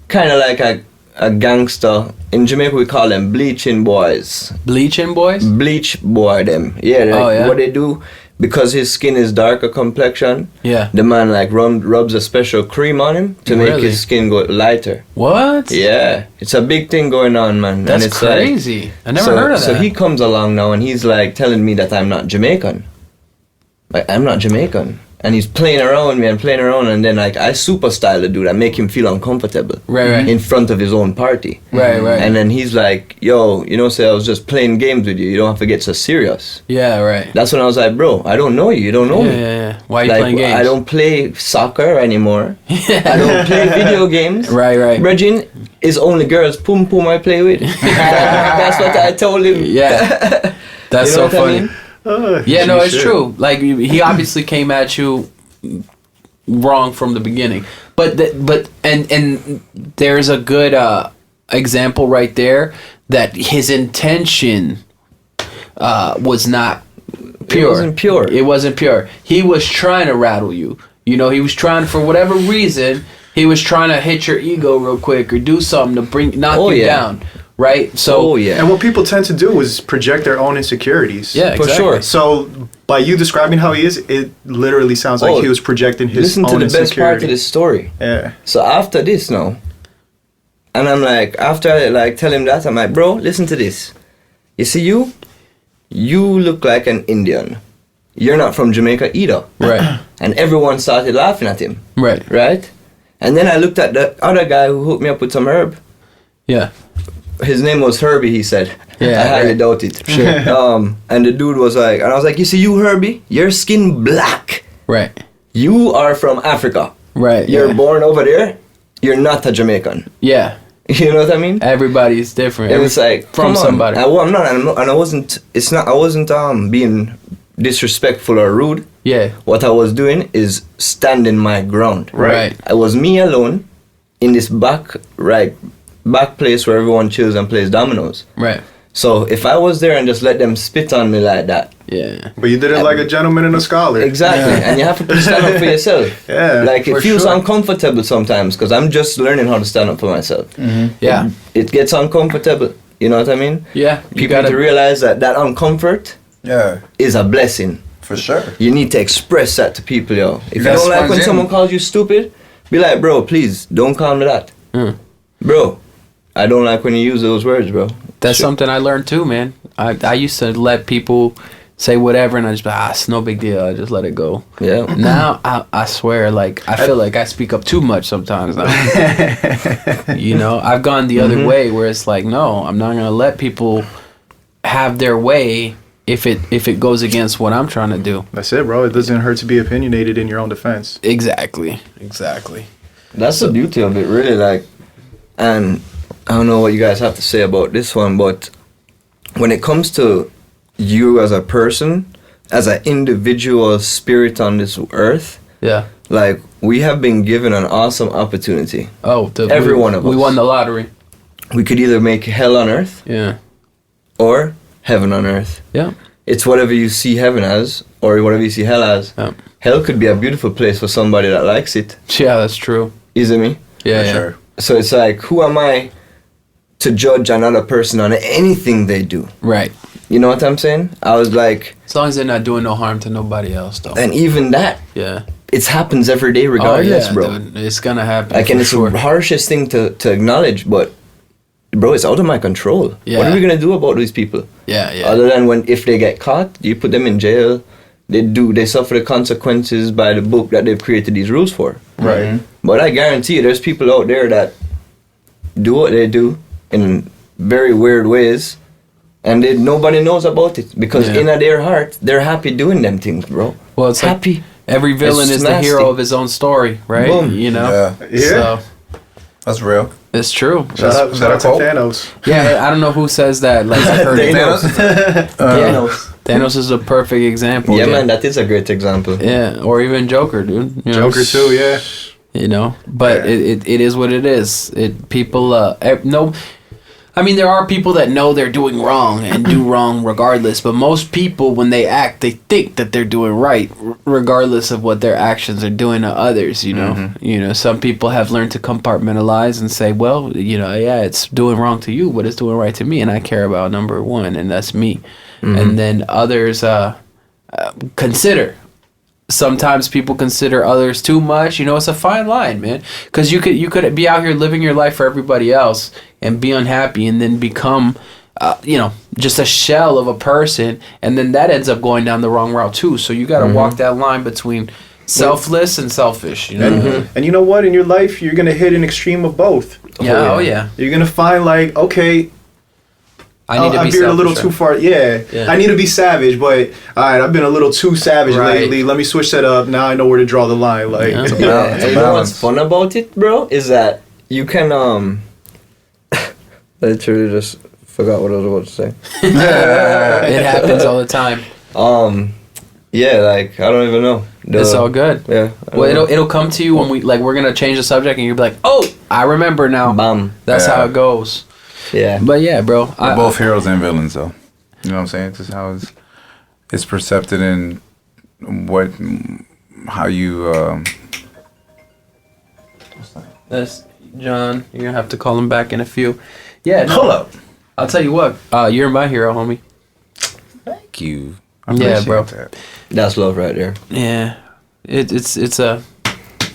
Speaker 2: kind of like a gangster. In Jamaica, we call them bleaching boys.
Speaker 3: Bleaching boys.
Speaker 2: Bleach boy them. Yeah, like,
Speaker 3: Oh, yeah?
Speaker 2: what they do, because his skin is darker complexion,
Speaker 3: Yeah.
Speaker 2: the man like rubs a special cream on him to make
Speaker 3: Really?
Speaker 2: his skin go lighter.
Speaker 3: What?
Speaker 2: Yeah, it's a big thing going on, man.
Speaker 3: That's
Speaker 2: and it's like-
Speaker 3: crazy. I never heard of that.
Speaker 2: So he comes along now and he's like telling me that I'm not Jamaican. Like, I'm not Jamaican. And he's playing around me and playing around, and then like I super style the dude. I make him feel uncomfortable
Speaker 3: Right.
Speaker 2: in front of his own party.
Speaker 3: Right.
Speaker 2: And then he's like, yo, you know, say I was just playing games with you. You don't have to get so serious.
Speaker 3: Yeah. Right.
Speaker 2: That's when I was like, bro, I don't know you. You don't know me.
Speaker 3: Yeah. Why are you
Speaker 2: Like,
Speaker 3: playing games?
Speaker 2: I don't play soccer anymore. I don't play video games.
Speaker 3: Right.
Speaker 2: Bridging is only girls pum pum I play with. That's what I told him.
Speaker 3: Yeah. That's
Speaker 2: You
Speaker 3: so
Speaker 2: know what I
Speaker 3: funny.
Speaker 2: mean?
Speaker 3: Yeah, no, it's
Speaker 4: shit.
Speaker 3: true. Like he obviously came at you wrong from the beginning, but there's a good example right there that his intention was not pure.
Speaker 2: It wasn't pure.
Speaker 3: It wasn't pure. He was trying to rattle you. You know, he was trying, for whatever reason, he was trying to hit your ego real quick or do something to knock you down. Right? So
Speaker 2: Oh yeah.
Speaker 4: And what people tend to do is project their own insecurities.
Speaker 3: yeah,
Speaker 2: For
Speaker 3: exactly.
Speaker 2: sure.
Speaker 4: So by you describing how he is, it literally sounds like
Speaker 2: Oh,
Speaker 4: he was projecting his
Speaker 2: Listen to
Speaker 4: own
Speaker 2: the best part
Speaker 4: insecurity.
Speaker 2: of this story.
Speaker 4: Yeah.
Speaker 2: So after this now, and I'm like, after I like tell him that, I'm like, bro, listen to this. You see you look like an Indian. You're not from Jamaica either.
Speaker 3: Right.
Speaker 2: And everyone started laughing at him.
Speaker 3: Right.
Speaker 2: Right? And then I looked at the other guy who hooked me up with some herb.
Speaker 3: Yeah.
Speaker 2: His name was Herbie, he said.
Speaker 3: Yeah,
Speaker 2: I highly
Speaker 3: right.
Speaker 2: doubt it. Sure. And the dude was like, and I was like, you see you, Herbie? Your skin black.
Speaker 3: Right.
Speaker 2: You are from Africa.
Speaker 3: Right.
Speaker 2: You're
Speaker 3: yeah.
Speaker 2: born over there. You're not a Jamaican.
Speaker 3: Yeah.
Speaker 2: You know what I mean?
Speaker 3: Everybody's different.
Speaker 2: It was like
Speaker 3: from
Speaker 2: come on.
Speaker 3: somebody.
Speaker 2: I'm not, and I wasn't. It's not. I wasn't being disrespectful or rude.
Speaker 3: Yeah.
Speaker 2: What I was doing is standing my ground.
Speaker 3: Right.
Speaker 2: I was me alone in this back place where everyone chills and plays dominoes.
Speaker 3: Right.
Speaker 2: So if I was there and just let them spit on me like that.
Speaker 3: Yeah.
Speaker 4: But you did it like a gentleman and a scholar.
Speaker 2: Exactly. And you have to stand up for yourself.
Speaker 4: Yeah,
Speaker 2: Like it
Speaker 3: for
Speaker 2: feels
Speaker 3: sure.
Speaker 2: uncomfortable sometimes because I'm just learning how to stand up for myself.
Speaker 3: Yeah.
Speaker 2: It gets uncomfortable. You know what I mean?
Speaker 3: Yeah. You
Speaker 2: People
Speaker 3: gotta
Speaker 2: to realize that uncomfort
Speaker 1: Yeah,
Speaker 2: is a blessing.
Speaker 1: for sure.
Speaker 2: You need to express that to people, yo. If you
Speaker 1: That's
Speaker 2: don't like
Speaker 1: one's
Speaker 2: when
Speaker 1: in.
Speaker 2: someone calls you stupid, be like, bro, please don't call me that. Bro, I don't like when you use those words, bro.
Speaker 3: That's
Speaker 2: Shit.
Speaker 3: something I learned too, man. I used to let people say whatever, and I just be like, it's no big deal. I just let it go.
Speaker 2: Yeah.
Speaker 3: Now I swear, like I feel like I speak up too much sometimes. Now. You know, I've gone the other way where it's like, no, I'm not gonna let people have their way if it goes against what I'm trying to do.
Speaker 4: That's it, bro. It doesn't hurt to be opinionated in your own defense.
Speaker 3: Exactly.
Speaker 2: That's the beauty of it, really. Like, and I don't know what you guys have to say about this one, but when it comes to you as a person, as an individual spirit on this earth,
Speaker 3: Yeah.
Speaker 2: like, we have been given an awesome opportunity.
Speaker 3: Oh,
Speaker 2: Every one of
Speaker 3: we
Speaker 2: us.
Speaker 3: won the lottery.
Speaker 2: We could either make hell on earth
Speaker 3: Yeah.
Speaker 2: or heaven on earth.
Speaker 3: Yeah.
Speaker 2: It's whatever you see heaven as or whatever you see hell as.
Speaker 3: Yeah.
Speaker 2: Hell could be a beautiful place for somebody that likes it.
Speaker 3: Yeah, that's true.
Speaker 2: Is it me?
Speaker 3: Yeah.
Speaker 1: For
Speaker 3: Yeah.
Speaker 1: sure.
Speaker 2: So it's like, who am I to judge another person on anything they do?
Speaker 3: Right.
Speaker 2: You know what I'm saying? I was like,
Speaker 3: As long as they're not doing no harm to nobody else, though.
Speaker 2: and even that,
Speaker 3: Yeah.
Speaker 2: it happens every day regardless,
Speaker 3: oh, yeah,
Speaker 2: bro.
Speaker 3: Dude, it's gonna happen.
Speaker 2: Like,
Speaker 3: for
Speaker 2: and it's
Speaker 3: sure.
Speaker 2: the harshest thing to acknowledge, but bro, it's out of my control. What
Speaker 3: Yeah.
Speaker 2: are we gonna do about these people?
Speaker 3: Yeah. Yeah.
Speaker 2: Other than if they get caught, you put them in jail. They suffer the consequences by the book that they've created these rules for.
Speaker 4: Right.
Speaker 2: But I guarantee you, there's people out there that do what they do in very weird ways, and nobody knows about it because
Speaker 3: Yeah.
Speaker 2: in their heart, they're happy doing them things, bro.
Speaker 3: Well, it's
Speaker 2: happy.
Speaker 3: like every villain
Speaker 2: It's
Speaker 3: is the
Speaker 2: nasty.
Speaker 3: hero of his own story, right?
Speaker 2: Boom.
Speaker 3: You know.
Speaker 1: Yeah.
Speaker 4: Yeah.
Speaker 3: So
Speaker 1: That's real.
Speaker 3: it's true.
Speaker 4: Shout out to
Speaker 1: quote?
Speaker 4: Thanos.
Speaker 3: Yeah, I don't know who says that. Like I heard it.
Speaker 2: Thanos.
Speaker 3: Yeah. Thanos is a perfect example.
Speaker 2: Yeah, man, that is a great example.
Speaker 3: Yeah, or even Joker, dude. You know?
Speaker 4: Joker too, yeah.
Speaker 3: You know, but
Speaker 4: Yeah.
Speaker 3: it is what it is. People no. I mean, there are people that know they're doing wrong and do wrong regardless. But most people, when they act, they think that they're doing right, regardless of what their actions are doing to others. You know, some people have learned to compartmentalize and say, well, you know, yeah, it's doing wrong to you, but it's doing right to me, and I care about number one, and that's me. And then others consider. Sometimes people consider others too much. You know, it's a fine line, man. Because you could be out here living your life for everybody else and be unhappy, and then become, you know, just a shell of a person, and then that ends up going down the wrong route too. So you got to walk that line between selfless and selfish. You know.
Speaker 4: And you know what? In your life, you're gonna hit an extreme of both.
Speaker 3: Yeah. Oh yeah.
Speaker 4: You're gonna find like, okay,
Speaker 3: I need to
Speaker 4: I'm
Speaker 3: be
Speaker 4: veered a little
Speaker 3: selfish,
Speaker 4: too far. Yeah.
Speaker 3: Yeah.
Speaker 4: I need to be savage, but all right, I've been a little too savage
Speaker 3: Right.
Speaker 4: lately. Let me switch that up. Now I know where to draw the line. Like,
Speaker 3: Yeah.
Speaker 1: It's a
Speaker 2: Yeah,
Speaker 1: balance.
Speaker 2: and
Speaker 1: It's a
Speaker 2: you know what's
Speaker 1: balance.
Speaker 2: fun about it, bro, is that you can I literally just forgot what I was about to say.
Speaker 3: It happens all the time.
Speaker 2: Yeah, like I don't even know.
Speaker 3: It's all good.
Speaker 2: Yeah. I
Speaker 3: Well,
Speaker 2: don't know.
Speaker 3: it'll come to you when we're gonna change the subject, and you'll be like, oh, I remember now.
Speaker 2: Bam.
Speaker 3: That's
Speaker 1: Yeah.
Speaker 3: how it goes.
Speaker 2: Yeah.
Speaker 3: But yeah, bro.
Speaker 1: We're both heroes and villains, though. You know what I'm saying? Just how it's perceived in how you.
Speaker 3: That's John. You're gonna have to call him back in a few. Yeah. No,
Speaker 1: Hold up.
Speaker 3: I'll tell you what. You're my hero, homie.
Speaker 1: Thank you. I
Speaker 3: Yeah,
Speaker 1: appreciate
Speaker 3: bro.
Speaker 1: that.
Speaker 2: That's love right there.
Speaker 3: Yeah. It's a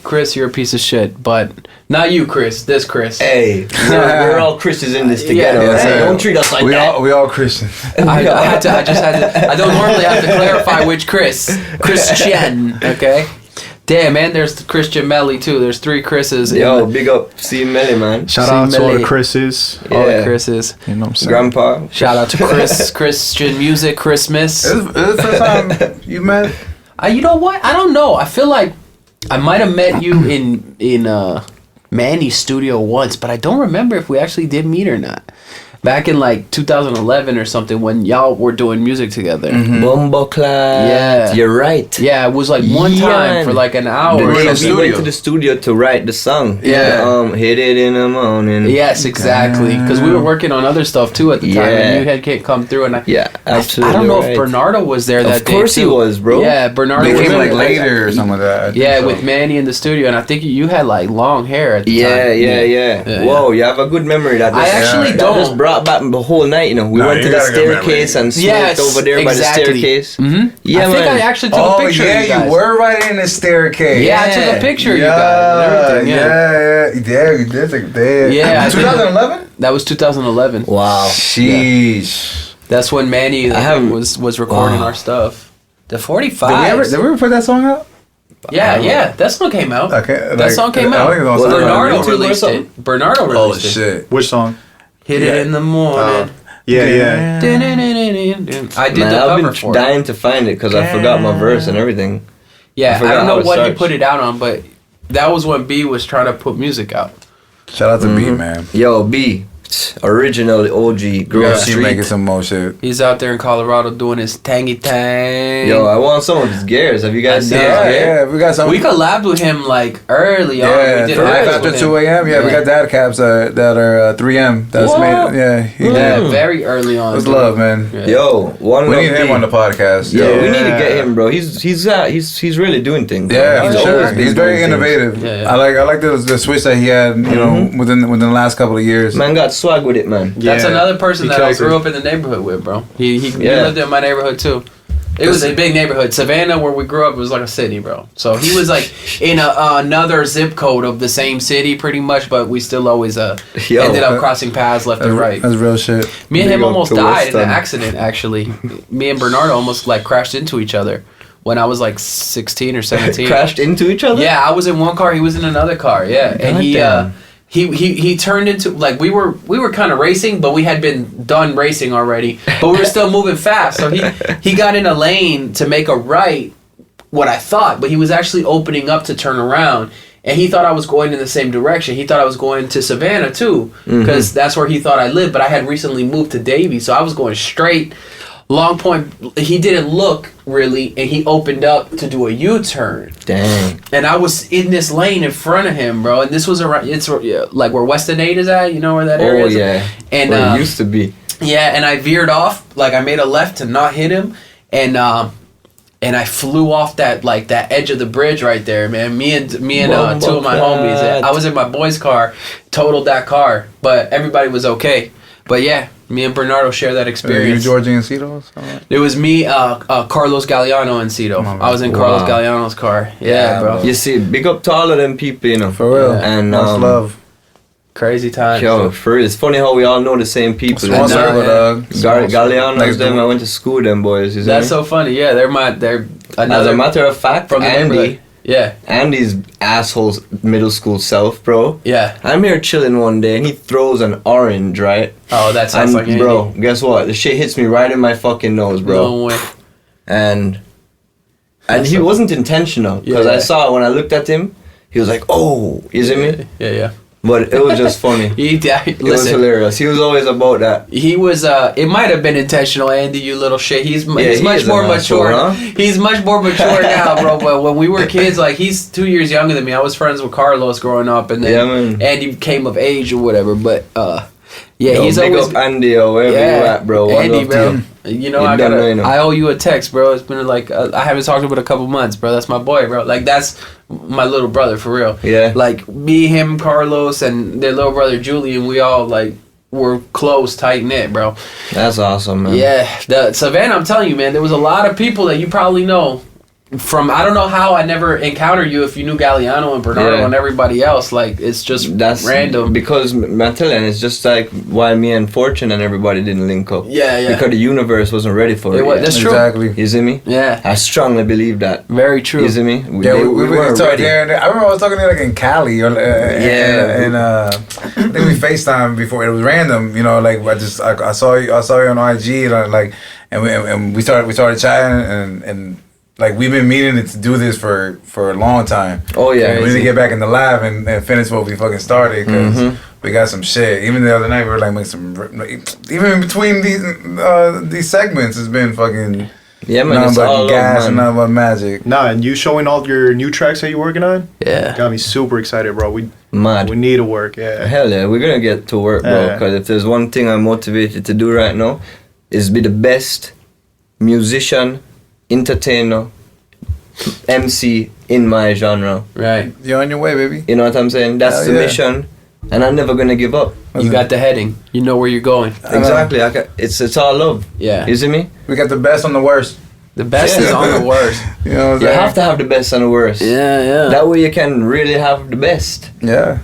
Speaker 3: Chris. You're a piece of shit, but not you, Chris. This Chris.
Speaker 2: Hey, we're all Christians in this together.
Speaker 3: Yeah,
Speaker 2: right?
Speaker 3: sir.
Speaker 2: Don't treat us like
Speaker 1: We
Speaker 2: that.
Speaker 1: all Christians.
Speaker 3: I had to. I don't normally have to clarify which Chris. Christian. Okay. Damn, man. There's Christian Melly too. There's 3 Chris's. in
Speaker 2: Yo,
Speaker 3: the-
Speaker 2: big up, C Melly, man.
Speaker 4: shout
Speaker 3: See,
Speaker 4: out to all the
Speaker 3: Millie.
Speaker 4: Chris's.
Speaker 3: all the
Speaker 2: Yeah.
Speaker 3: Chris's.
Speaker 4: You know what I'm saying?
Speaker 2: Grandpa.
Speaker 3: Shout out to Chris. Christian music Christmas.
Speaker 1: Is it the first time you met?
Speaker 3: You know what? I don't know. I feel like I might have met you in Manny's studio once, but I don't remember if we actually did meet or not. back in like 2011 or something when y'all were doing music together.
Speaker 2: Bumbo Clad.
Speaker 3: Yeah.
Speaker 2: You're right.
Speaker 3: Yeah, it was like one time for like an hour.
Speaker 1: We were in the
Speaker 2: We
Speaker 1: studio.
Speaker 2: went to the studio to write the song.
Speaker 3: Yeah.
Speaker 2: Hit it in the morning.
Speaker 3: Yes, exactly. Because we were working on other stuff too at the time,
Speaker 2: Yeah.
Speaker 3: and you had come through, and
Speaker 2: Yeah, absolutely.
Speaker 3: I don't know
Speaker 2: right.
Speaker 3: if Bernardo was there that
Speaker 2: Of
Speaker 3: day.
Speaker 2: course he
Speaker 3: too.
Speaker 2: was, bro.
Speaker 3: Yeah, Bernardo
Speaker 1: They
Speaker 3: was
Speaker 1: came
Speaker 3: there.
Speaker 1: like later or something like that. I think
Speaker 3: Yeah,
Speaker 1: so.
Speaker 3: with Manny in the studio, and I think you had like long hair at the
Speaker 2: Yeah,
Speaker 3: time.
Speaker 2: yeah. Whoa, you have a good memory. That
Speaker 3: I actually
Speaker 2: that
Speaker 3: don't.
Speaker 2: just brought back the whole night. You know, we
Speaker 1: Nah,
Speaker 2: went
Speaker 1: you
Speaker 2: to the
Speaker 1: got a good memory.
Speaker 2: staircase and smoked
Speaker 3: Yes,
Speaker 2: over there by the
Speaker 3: exactly.
Speaker 2: staircase.
Speaker 3: Mm-hmm.
Speaker 2: Yeah,
Speaker 3: I think
Speaker 2: man.
Speaker 3: I actually took a picture of you guys.
Speaker 1: You were right in the staircase.
Speaker 3: Yeah, I took a picture of you guys and everything. Yeah,
Speaker 1: you did take that.
Speaker 3: Yeah, I think-
Speaker 1: 2011?
Speaker 3: That was 2011.
Speaker 2: Wow.
Speaker 1: Sheesh.
Speaker 3: That's when Manny
Speaker 2: haven't-
Speaker 3: was recording our stuff. The 45.
Speaker 1: Did we ever put that song out?
Speaker 3: Yeah, that song came out.
Speaker 1: Okay,
Speaker 3: That
Speaker 1: like,
Speaker 3: song came
Speaker 1: I
Speaker 3: out.
Speaker 1: think it was on
Speaker 3: Bernardo
Speaker 2: YouTube or
Speaker 3: released
Speaker 2: something?
Speaker 3: it. Bernardo
Speaker 1: Oh
Speaker 3: released it.
Speaker 1: shit.
Speaker 4: Which song?
Speaker 3: Hit it in the morning.
Speaker 4: Yeah.
Speaker 3: I did
Speaker 2: Man,
Speaker 3: the
Speaker 2: I've
Speaker 3: cover
Speaker 2: been
Speaker 3: for it.
Speaker 2: dying to find it because I forgot my verse and everything.
Speaker 3: Yeah, I
Speaker 2: forgot
Speaker 3: don't know
Speaker 2: how it
Speaker 3: what he
Speaker 2: starts.
Speaker 3: put it out on, but that was when B was trying to put music out.
Speaker 1: Shout out to B, man.
Speaker 2: Yo, B, original OG, Grove
Speaker 1: Yeah, she
Speaker 2: Street.
Speaker 1: making some more shit.
Speaker 3: He's out there in Colorado doing his tangy tang.
Speaker 2: Yo, I want some of his gears. Have you guys seen his
Speaker 1: Yeah,
Speaker 2: gear?
Speaker 1: yeah, we got some.
Speaker 3: we collabed with him like early on.
Speaker 1: Yeah,
Speaker 3: We did
Speaker 1: for life
Speaker 3: lives
Speaker 1: after
Speaker 3: with
Speaker 1: 2
Speaker 3: him.
Speaker 1: a.m. Yeah, we got dad caps that are 3M. That's
Speaker 3: What?
Speaker 1: made. Yeah, he
Speaker 3: Yeah,
Speaker 1: did.
Speaker 3: very early on.
Speaker 1: It was
Speaker 3: dude.
Speaker 1: love, man.
Speaker 3: Yeah.
Speaker 2: Yo, one
Speaker 1: We
Speaker 2: love
Speaker 1: need him
Speaker 2: B.
Speaker 1: on the podcast.
Speaker 2: Yo,
Speaker 1: Yeah.
Speaker 2: we need to get him, bro. He's really doing things. bro.
Speaker 1: Yeah, for sure.
Speaker 2: always been
Speaker 1: He's very
Speaker 2: doing things.
Speaker 1: innovative.
Speaker 3: Yeah, yeah.
Speaker 1: I like the switch that he had. You know, within the last couple of years.
Speaker 2: Man got swag with it, man.
Speaker 3: That's
Speaker 4: Yeah.
Speaker 3: another person
Speaker 4: He
Speaker 3: that I
Speaker 4: kills
Speaker 3: grew
Speaker 4: it.
Speaker 3: up in the neighborhood with, bro. He
Speaker 2: Yeah.
Speaker 3: lived in my neighborhood too. It was a big neighborhood. Savannah, where we grew up, was like a city, bro. So he was like in another zip code of the same city, pretty much. But we still always
Speaker 2: Yo.
Speaker 3: ended up crossing paths left and right.
Speaker 1: That's real shit.
Speaker 3: Me and him
Speaker 2: Big up
Speaker 3: almost
Speaker 2: to
Speaker 3: died in an
Speaker 2: Weston.
Speaker 3: accident. Actually, me and Bernardo almost like crashed into each other when I was like 16 or 17.
Speaker 2: Crashed into each other?
Speaker 3: Yeah, I was in one car. He was in another car. Yeah, and
Speaker 2: Goddamn.
Speaker 3: he turned into like we were kind of racing, but we had been done racing already, but we were still moving fast. So he got in a lane to make a right, what I thought, but he was actually opening up to turn around. And he thought I was going in the same direction. He thought I was going to Savannah too, because that's where he thought I lived. But I had recently moved to Davie, so I was going straight. Long point. He didn't look really, and he opened up to do a U-turn.
Speaker 2: Dang.
Speaker 3: And I was in this lane in front of him, bro. And this was around. It's like where Weston 8 is at. You know where that area
Speaker 2: Oh,
Speaker 3: is?
Speaker 2: yeah.
Speaker 3: And
Speaker 2: Where it used to be.
Speaker 3: yeah, and I veered off. Like I made a left to not hit him, and I flew off that edge of the bridge right there, man. Me and two of my homies. I was in my boy's car, totaled that car, but everybody was okay. But yeah, me and Bernardo share that
Speaker 1: You
Speaker 3: experience.
Speaker 1: Georgie and Cito?
Speaker 3: It was me, Carlos Galliano, and Cito. I was in Carlos
Speaker 2: Wow.
Speaker 3: Galliano's car. Yeah, bro.
Speaker 2: You see, big up to all of them people, you know.
Speaker 1: For real.
Speaker 2: And
Speaker 1: Much love.
Speaker 3: Crazy times.
Speaker 2: Yo, for real, it's funny how we all know the same people.
Speaker 1: Small
Speaker 3: know,
Speaker 1: circle,
Speaker 3: yeah.
Speaker 1: dog.
Speaker 2: Galliano's
Speaker 1: Like,
Speaker 2: them. I went to school with them boys. You see
Speaker 3: That's
Speaker 2: me?
Speaker 3: so funny. Yeah, they're
Speaker 2: As
Speaker 3: another
Speaker 2: a matter of fact,
Speaker 3: from the neighborhood.
Speaker 2: Andy,
Speaker 3: Yeah,
Speaker 2: Andy's asshole's middle school self, bro.
Speaker 3: yeah.
Speaker 2: I'm here chilling one day and he throws an orange, right?
Speaker 3: Oh, that sounds
Speaker 2: And
Speaker 3: like Andy.
Speaker 2: bro, guess what? The shit hits me right in my fucking nose, bro.
Speaker 3: No way.
Speaker 2: And
Speaker 3: That's
Speaker 2: he
Speaker 3: so-
Speaker 2: wasn't intentional because
Speaker 3: Yeah.
Speaker 2: I saw it when I looked at him. He was like, "Oh," you see me?
Speaker 3: Yeah.
Speaker 2: But it was just funny. It was
Speaker 3: Listen,
Speaker 2: hilarious. He was always about that.
Speaker 3: he was. It might have been intentional, Andy. You little shit. He's
Speaker 2: he
Speaker 3: much
Speaker 2: is
Speaker 3: more
Speaker 2: an asshole,
Speaker 3: mature.
Speaker 2: huh?
Speaker 3: He's much more mature now, bro. But when we were kids, like he's 2 years younger than me. I was friends with Carlos growing up, and then
Speaker 2: Yeah, man.
Speaker 3: Andy came of age or whatever. But yeah,
Speaker 2: Yo,
Speaker 3: he's
Speaker 2: big
Speaker 3: always.
Speaker 2: up Andy or wherever you at, bro. One
Speaker 3: Andy,
Speaker 2: love
Speaker 3: bro.
Speaker 2: to you.
Speaker 3: You know,
Speaker 2: You
Speaker 3: I
Speaker 2: done
Speaker 3: gotta.
Speaker 2: know, you know.
Speaker 3: I owe you a text, bro. It's been like I haven't talked to him in a couple months, bro. That's my boy, bro. Like that's my little brother for real.
Speaker 2: Yeah.
Speaker 3: Like me, him, Carlos, and their little brother Julian. We all like were close, tight knit, bro.
Speaker 2: That's awesome, man.
Speaker 3: Yeah, the Savannah. I'm telling you, man. There was a lot of people that you probably know. From I don't know how I never encountered you if you knew Galliano and Bernardo
Speaker 2: Yeah.
Speaker 3: and everybody else. Like it's just
Speaker 2: That's
Speaker 3: random.
Speaker 2: because I'm telling you, it's just like why me and Fortune and everybody didn't link up.
Speaker 3: Yeah, yeah.
Speaker 2: Because the universe wasn't ready for it.
Speaker 3: It was-
Speaker 2: yet.
Speaker 3: that's true.
Speaker 1: Exactly.
Speaker 2: You see me?
Speaker 3: Yeah,
Speaker 2: I strongly believe that.
Speaker 3: very true.
Speaker 2: You see me?
Speaker 1: Yeah, we
Speaker 2: weren't
Speaker 1: talked
Speaker 2: ready.
Speaker 1: there. I remember I was talking there like in Cali or
Speaker 2: Yeah.
Speaker 1: and I think we FaceTime before. It was random, you know. Like I saw you on IG and we started chatting and like we've been meaning to do this for a long time.
Speaker 2: Oh yeah.
Speaker 1: We need to get back in the lab and finish what we fucking started because we got some shit. Even the other night, we were like making some. Even in between these segments, it's been fucking.
Speaker 2: Yeah, man.
Speaker 1: Nothing
Speaker 2: It's
Speaker 1: but
Speaker 2: all
Speaker 1: gas
Speaker 2: love,
Speaker 1: and
Speaker 2: man.
Speaker 1: nothing but magic.
Speaker 4: Nah, and you showing all your new tracks that you're working on?
Speaker 3: Yeah.
Speaker 4: Got me super excited, bro. We
Speaker 2: Mad.
Speaker 4: need to work, yeah.
Speaker 2: Hell yeah, we're gonna get to work, bro.
Speaker 4: Yeah.
Speaker 2: Because if there's one thing I'm motivated to do right now, is be the best musician, entertainer, MC in my genre.
Speaker 3: Right.
Speaker 1: You're on your way, baby.
Speaker 2: You know what I'm saying? That's
Speaker 1: Hell
Speaker 2: the
Speaker 1: yeah.
Speaker 2: mission, and I'm never gonna give up.
Speaker 3: You got the heading. You know where you're going.
Speaker 2: Exactly. It's all love.
Speaker 3: Yeah.
Speaker 2: You see me?
Speaker 1: We got the best on the worst.
Speaker 3: The best is on the worst.
Speaker 1: You know what I'm
Speaker 2: You
Speaker 1: saying?
Speaker 2: have to have the best and the worst.
Speaker 3: Yeah.
Speaker 2: That way you can really have the best.
Speaker 1: Yeah.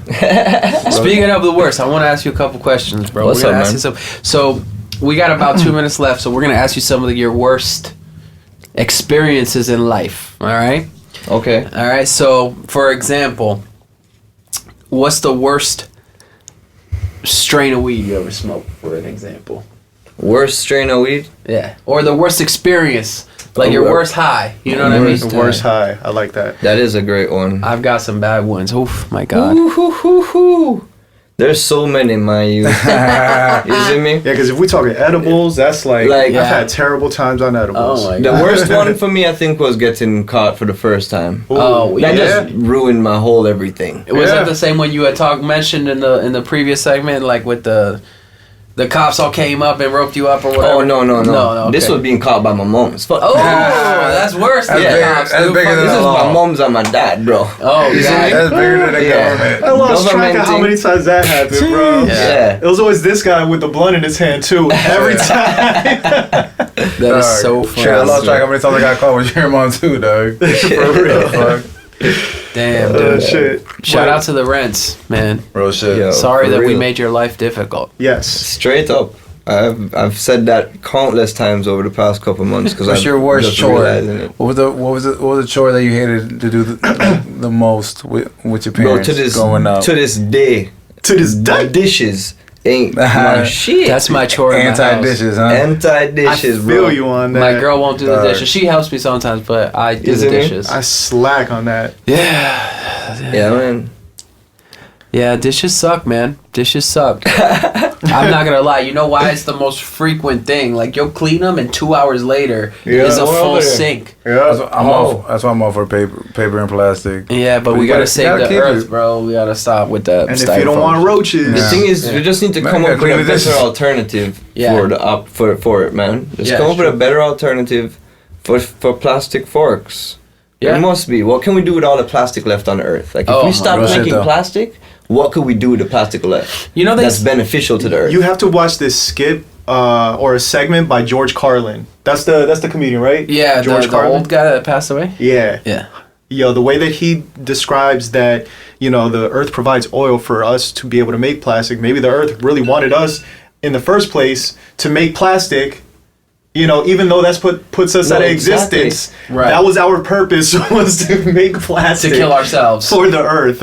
Speaker 3: Speaking of the worst, I want to ask you a couple questions, bro.
Speaker 2: What's
Speaker 3: We're gonna
Speaker 2: up,
Speaker 3: ask
Speaker 2: man?
Speaker 3: you some. So we got about 2 minutes left, so we're gonna ask you some of your worst experiences in life. All right.
Speaker 2: Okay.
Speaker 3: All right. So, for example, what's the worst strain of weed you ever smoked? For an example.
Speaker 2: Worst strain of weed?
Speaker 3: Yeah. Or the worst experience, like your worst high. You know what I mean?
Speaker 4: The worst high. I like that.
Speaker 2: That is a great one.
Speaker 3: I've got some bad ones. Oof, my God.
Speaker 2: Ooh, hoo, hoo, hoo. There's so many, man. You see me?
Speaker 4: Yeah, because if we talking edibles, that's like
Speaker 2: Like,
Speaker 4: I've had terrible times on edibles.
Speaker 3: Oh my
Speaker 2: The
Speaker 3: God.
Speaker 2: worst one for me, I think, was getting caught for the first time.
Speaker 3: Oh,
Speaker 2: That
Speaker 3: yeah.
Speaker 2: just ruined my whole everything.
Speaker 3: Was
Speaker 4: Yeah.
Speaker 3: that the same one you had mentioned in the previous segment, like with the cops all came up and roped you up or whatever?
Speaker 2: Oh, no.
Speaker 3: okay.
Speaker 2: This was being caught by my moms. Fuck.
Speaker 3: Oh, that's worse than
Speaker 1: That's
Speaker 3: the
Speaker 1: bigger-
Speaker 3: cops.
Speaker 1: that's
Speaker 3: dude.
Speaker 1: bigger
Speaker 3: Fuck
Speaker 1: than
Speaker 2: This
Speaker 3: this.
Speaker 2: is
Speaker 1: the
Speaker 2: my
Speaker 1: law.
Speaker 2: mom's and my dad, bro.
Speaker 3: Oh,
Speaker 2: You see
Speaker 3: God.
Speaker 2: me?
Speaker 1: That's bigger than the
Speaker 2: Yeah.
Speaker 1: government.
Speaker 4: I lost track
Speaker 2: Government
Speaker 4: of how
Speaker 2: thing.
Speaker 4: many times that happened, bro.
Speaker 2: Yeah.
Speaker 4: It was always this guy with the blunt in his hand too. Every time.
Speaker 3: That is so funny.
Speaker 1: Shit, I lost track of how many times I got caught with your mom too, dog.
Speaker 4: For real.
Speaker 1: Fuck.
Speaker 3: Damn, dude.
Speaker 4: Shit.
Speaker 3: Shout
Speaker 4: But-
Speaker 3: out to the rents, man.
Speaker 1: Real shit.
Speaker 2: Yo.
Speaker 3: Sorry
Speaker 2: for
Speaker 3: that we
Speaker 2: real.
Speaker 3: made your life difficult.
Speaker 4: Yes.
Speaker 2: Straight up. I've said that countless times over the past couple months because
Speaker 1: What's
Speaker 2: I've
Speaker 1: your worst
Speaker 2: just
Speaker 1: chore?
Speaker 2: realizing it.
Speaker 1: What was the chore that you hated to do the most with your
Speaker 2: Bro,
Speaker 1: parents growing up?
Speaker 2: to this day,
Speaker 4: To this
Speaker 2: the
Speaker 4: day.
Speaker 2: dishes ain't my shit.
Speaker 3: That's my chore in my
Speaker 1: Anti
Speaker 3: house.
Speaker 1: dishes, huh?
Speaker 2: anti dishes,
Speaker 4: I
Speaker 2: bro.
Speaker 4: feel you on that.
Speaker 3: My girl won't do the
Speaker 1: Dog.
Speaker 3: dishes. She helps me sometimes, but I do
Speaker 2: Is
Speaker 3: the
Speaker 2: it me?
Speaker 3: dishes.
Speaker 4: I slack on that.
Speaker 2: Yeah, man.
Speaker 3: Yeah, dishes suck, man. Dishes suck. I'm not gonna lie. You know why it's the most frequent thing? Like you'll clean them, and 2 hours later
Speaker 4: Yeah,
Speaker 3: is a
Speaker 2: well,
Speaker 3: full
Speaker 2: yeah.
Speaker 3: sink.
Speaker 1: That's
Speaker 4: Yeah.
Speaker 1: why I'm all for paper and plastic.
Speaker 3: Yeah, but
Speaker 1: But
Speaker 3: we
Speaker 1: you
Speaker 3: gotta
Speaker 1: gotta-
Speaker 3: save
Speaker 1: you gotta
Speaker 3: the
Speaker 1: keep
Speaker 3: earth,
Speaker 1: it.
Speaker 3: bro. We gotta stop with that.
Speaker 4: And if you don't
Speaker 3: styrofoam.
Speaker 4: want roaches,
Speaker 2: The
Speaker 1: Yeah.
Speaker 2: thing is, we just need to
Speaker 1: Man,
Speaker 2: come
Speaker 1: you
Speaker 2: up
Speaker 1: gotta
Speaker 2: with a
Speaker 1: clean the
Speaker 2: better
Speaker 1: dishes.
Speaker 2: alternative
Speaker 3: Yeah.
Speaker 2: for it, man. Just
Speaker 3: Yeah,
Speaker 2: come up with a
Speaker 3: sure.
Speaker 2: better alternative for plastic forks.
Speaker 3: Yeah.
Speaker 2: There must be. What can we do with all the plastic left on Earth? Like if
Speaker 3: Oh,
Speaker 2: we stop
Speaker 1: real shit,
Speaker 2: making
Speaker 1: though.
Speaker 2: plastic, what could we do with the plastic left?
Speaker 3: You know,
Speaker 2: That's beneficial to the Earth.
Speaker 4: you have to watch this skit or a segment by George Carlin. That's the comedian, right?
Speaker 3: Yeah,
Speaker 4: George
Speaker 3: the
Speaker 4: Carlin.
Speaker 3: old guy that passed away.
Speaker 4: Yeah.
Speaker 3: Yeah.
Speaker 4: Yo, the way that he describes that, the earth provides oil for us to be able to make plastic. Maybe the earth really wanted us in the first place to make plastic. Even though that's puts us
Speaker 2: No,
Speaker 4: out of
Speaker 2: exactly.
Speaker 4: existence,
Speaker 3: Right.
Speaker 4: that was our purpose, was to make
Speaker 3: To
Speaker 4: plastic
Speaker 3: kill ourselves.
Speaker 4: for the earth.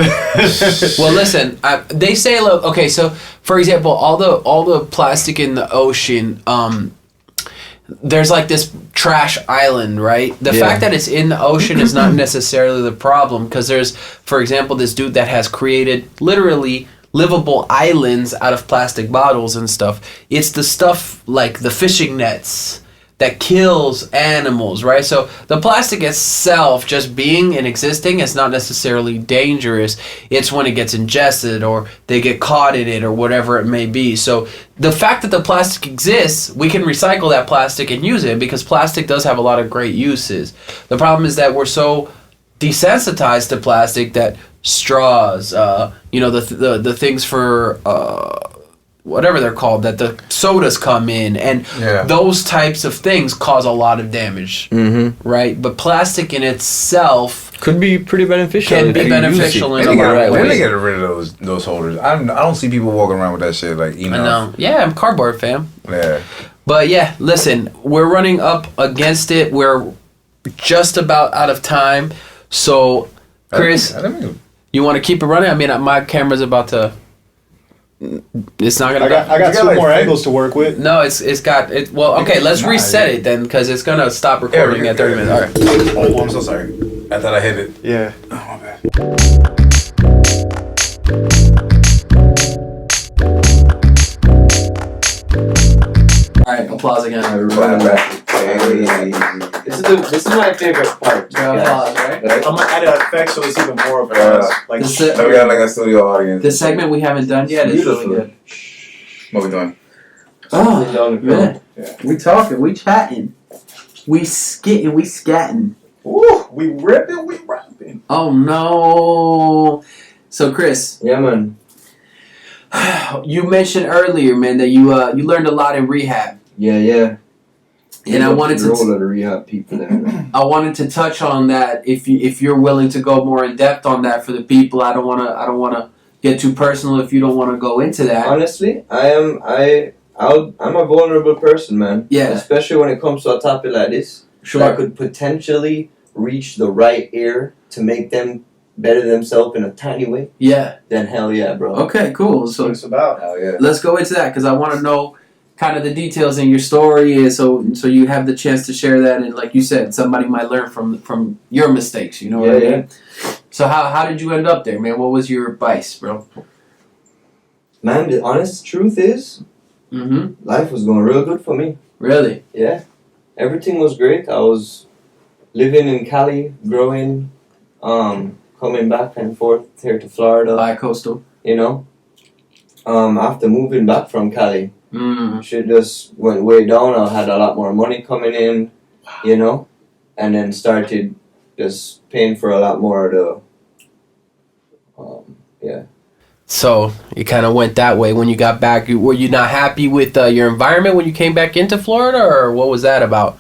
Speaker 3: Well, listen. They say, look. Okay, so for example, all the plastic in the ocean. There's like this trash island, right? The
Speaker 2: Yeah.
Speaker 3: fact that it's in the ocean is not necessarily the problem because there's, for example, this dude that has created literally livable islands out of plastic bottles and stuff. It's the stuff like the fishing nets that kills animals, right? So the plastic itself, just being and existing, is not necessarily dangerous. It's when it gets ingested or they get caught in it or whatever it may be. So the fact that the plastic exists, we can recycle that plastic and use it because plastic does have a lot of great uses. The problem is that we're so desensitized to plastic that straws, the things for whatever they're called, that the sodas come in, and
Speaker 1: Yeah.
Speaker 3: those types of things cause a lot of damage, right? But plastic in itself
Speaker 2: Could be pretty beneficial.
Speaker 3: can
Speaker 2: if
Speaker 3: be
Speaker 2: you use
Speaker 3: beneficial
Speaker 2: it.
Speaker 3: in a lot of
Speaker 1: When they
Speaker 3: ways.
Speaker 1: get rid of those holders, I don't see people walking around with that shit like
Speaker 3: I know. Yeah, I'm cardboard fam.
Speaker 1: Yeah.
Speaker 3: But yeah, listen, we're running up against it. We're just about out of time. So, Chris,
Speaker 1: I don't mean,
Speaker 3: you want to keep it running? I mean, my camera's about to. It's not gonna.
Speaker 4: I got
Speaker 1: You got
Speaker 4: two
Speaker 1: like
Speaker 4: more
Speaker 1: 50.
Speaker 4: angles to work with.
Speaker 3: No, it's got it. Well, okay, let's
Speaker 1: Nah,
Speaker 3: reset
Speaker 1: yeah.
Speaker 3: it then because it's gonna stop recording at 30 minutes. All right.
Speaker 1: Oh, I'm so sorry. I thought I hit it.
Speaker 4: Yeah.
Speaker 1: Oh, my bad.
Speaker 3: right, applause again.
Speaker 2: This is my favorite part.
Speaker 3: Applause, right?
Speaker 4: I'm gonna add an effect so it's even more of a like.
Speaker 3: This
Speaker 1: We got like a studio audience.
Speaker 3: the segment we haven't done yet is really good.
Speaker 1: What we doing?
Speaker 3: Oh, man.
Speaker 1: Yeah.
Speaker 3: We talking, we chatting. We skitting, we scatting.
Speaker 4: Woo, we ripping, we rapping.
Speaker 3: Oh, no. So, Chris.
Speaker 2: Yeah, man.
Speaker 3: You mentioned earlier, man, that you learned a lot in rehab.
Speaker 2: Yeah.
Speaker 3: And I wanted
Speaker 2: role
Speaker 3: to
Speaker 2: of the rehab people there.
Speaker 3: I wanted to touch on that if you're willing to go more in depth on that for the people. I don't want to get too personal if you don't want to go into that.
Speaker 2: Honestly, I'm a vulnerable person, man.
Speaker 3: Yeah.
Speaker 2: Especially when it comes to a topic like this.
Speaker 3: Sure.
Speaker 2: That could potentially reach the right ear to make them better themselves in a tiny way.
Speaker 3: Yeah.
Speaker 2: Then hell yeah, bro.
Speaker 3: Okay, cool.
Speaker 4: That's what
Speaker 3: So
Speaker 4: it's about.
Speaker 1: Hell yeah.
Speaker 3: let's go into that because I want to know kind of the details in your story, and so you have the chance to share that. And like you said, somebody might learn from your mistakes. You know what I mean?
Speaker 2: Yeah.
Speaker 3: So how did you end up there, man? What was your advice, bro?
Speaker 2: Man, the honest truth is,
Speaker 3: Mm-hmm.
Speaker 2: life was going real good for me.
Speaker 3: Really?
Speaker 2: Yeah. Everything was great. I was living in Cali, growing, coming back and forth here to Florida,
Speaker 3: Bi-coastal.
Speaker 2: you know. After moving back from Cali,
Speaker 3: Mm.
Speaker 2: shit just went way down. I had a lot more money coming in, you know, and then started just paying for a lot more of the,
Speaker 3: So you kind of went that way when you got back. Were you not happy with your environment when you came back into Florida, or what was that about?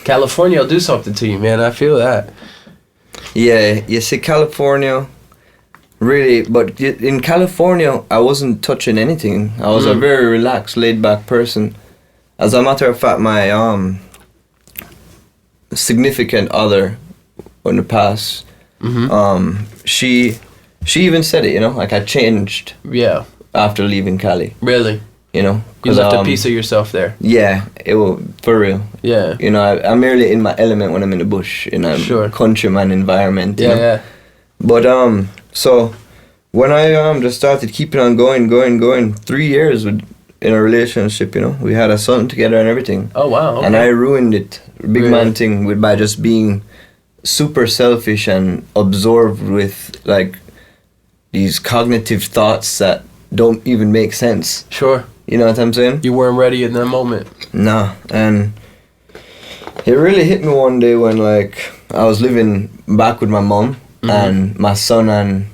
Speaker 3: California will do something to you, man. I feel that.
Speaker 2: Yeah, you see, California, really, but in California, I wasn't touching anything. I was a very relaxed, laid-back person. As a matter of fact, my significant other in the past, she even said it, you know, like I changed
Speaker 3: Yeah.
Speaker 2: after leaving Cali,
Speaker 3: Really?
Speaker 2: you know.
Speaker 3: You left a piece of yourself there.
Speaker 2: Yeah, it was for real.
Speaker 3: Yeah.
Speaker 2: You know, I'm merely in my element when I'm in the bush, in a
Speaker 3: Sure.
Speaker 2: countryman environment. You
Speaker 3: Yeah,
Speaker 2: know?
Speaker 3: yeah.
Speaker 2: But so when I just started keeping on going, 3 years in a relationship, you know, we had a son together and everything.
Speaker 3: Oh, wow. Okay.
Speaker 2: And I ruined it, big
Speaker 3: Really?
Speaker 2: man thing, by just being super selfish and absorbed with like these cognitive thoughts that don't even make sense.
Speaker 3: Sure.
Speaker 2: You know what I'm saying?
Speaker 3: You weren't ready in that moment.
Speaker 2: Nah, and it really hit me one day when like I was living back with my mom and my son and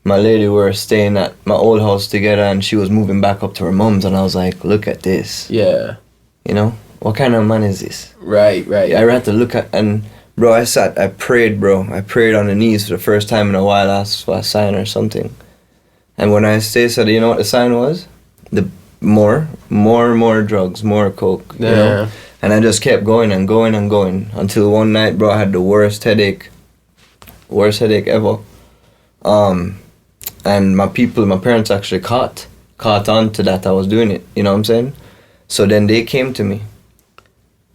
Speaker 2: my lady were staying at my old house together, and she was moving back up to her mom's, and I was like, look at this.
Speaker 3: Yeah.
Speaker 2: You know, what kind of man is this?
Speaker 3: Right.
Speaker 2: I had to look at, and bro, I prayed, bro. I prayed on the knees for the first time in a while, asked for a sign or something. And when I said, you know what the sign was? The more drugs, more coke, you know? And I just kept going and going and going until one night, bro, I had the worst headache ever. And my parents actually caught on to that I was doing it, you know what I'm saying? So then they came to me.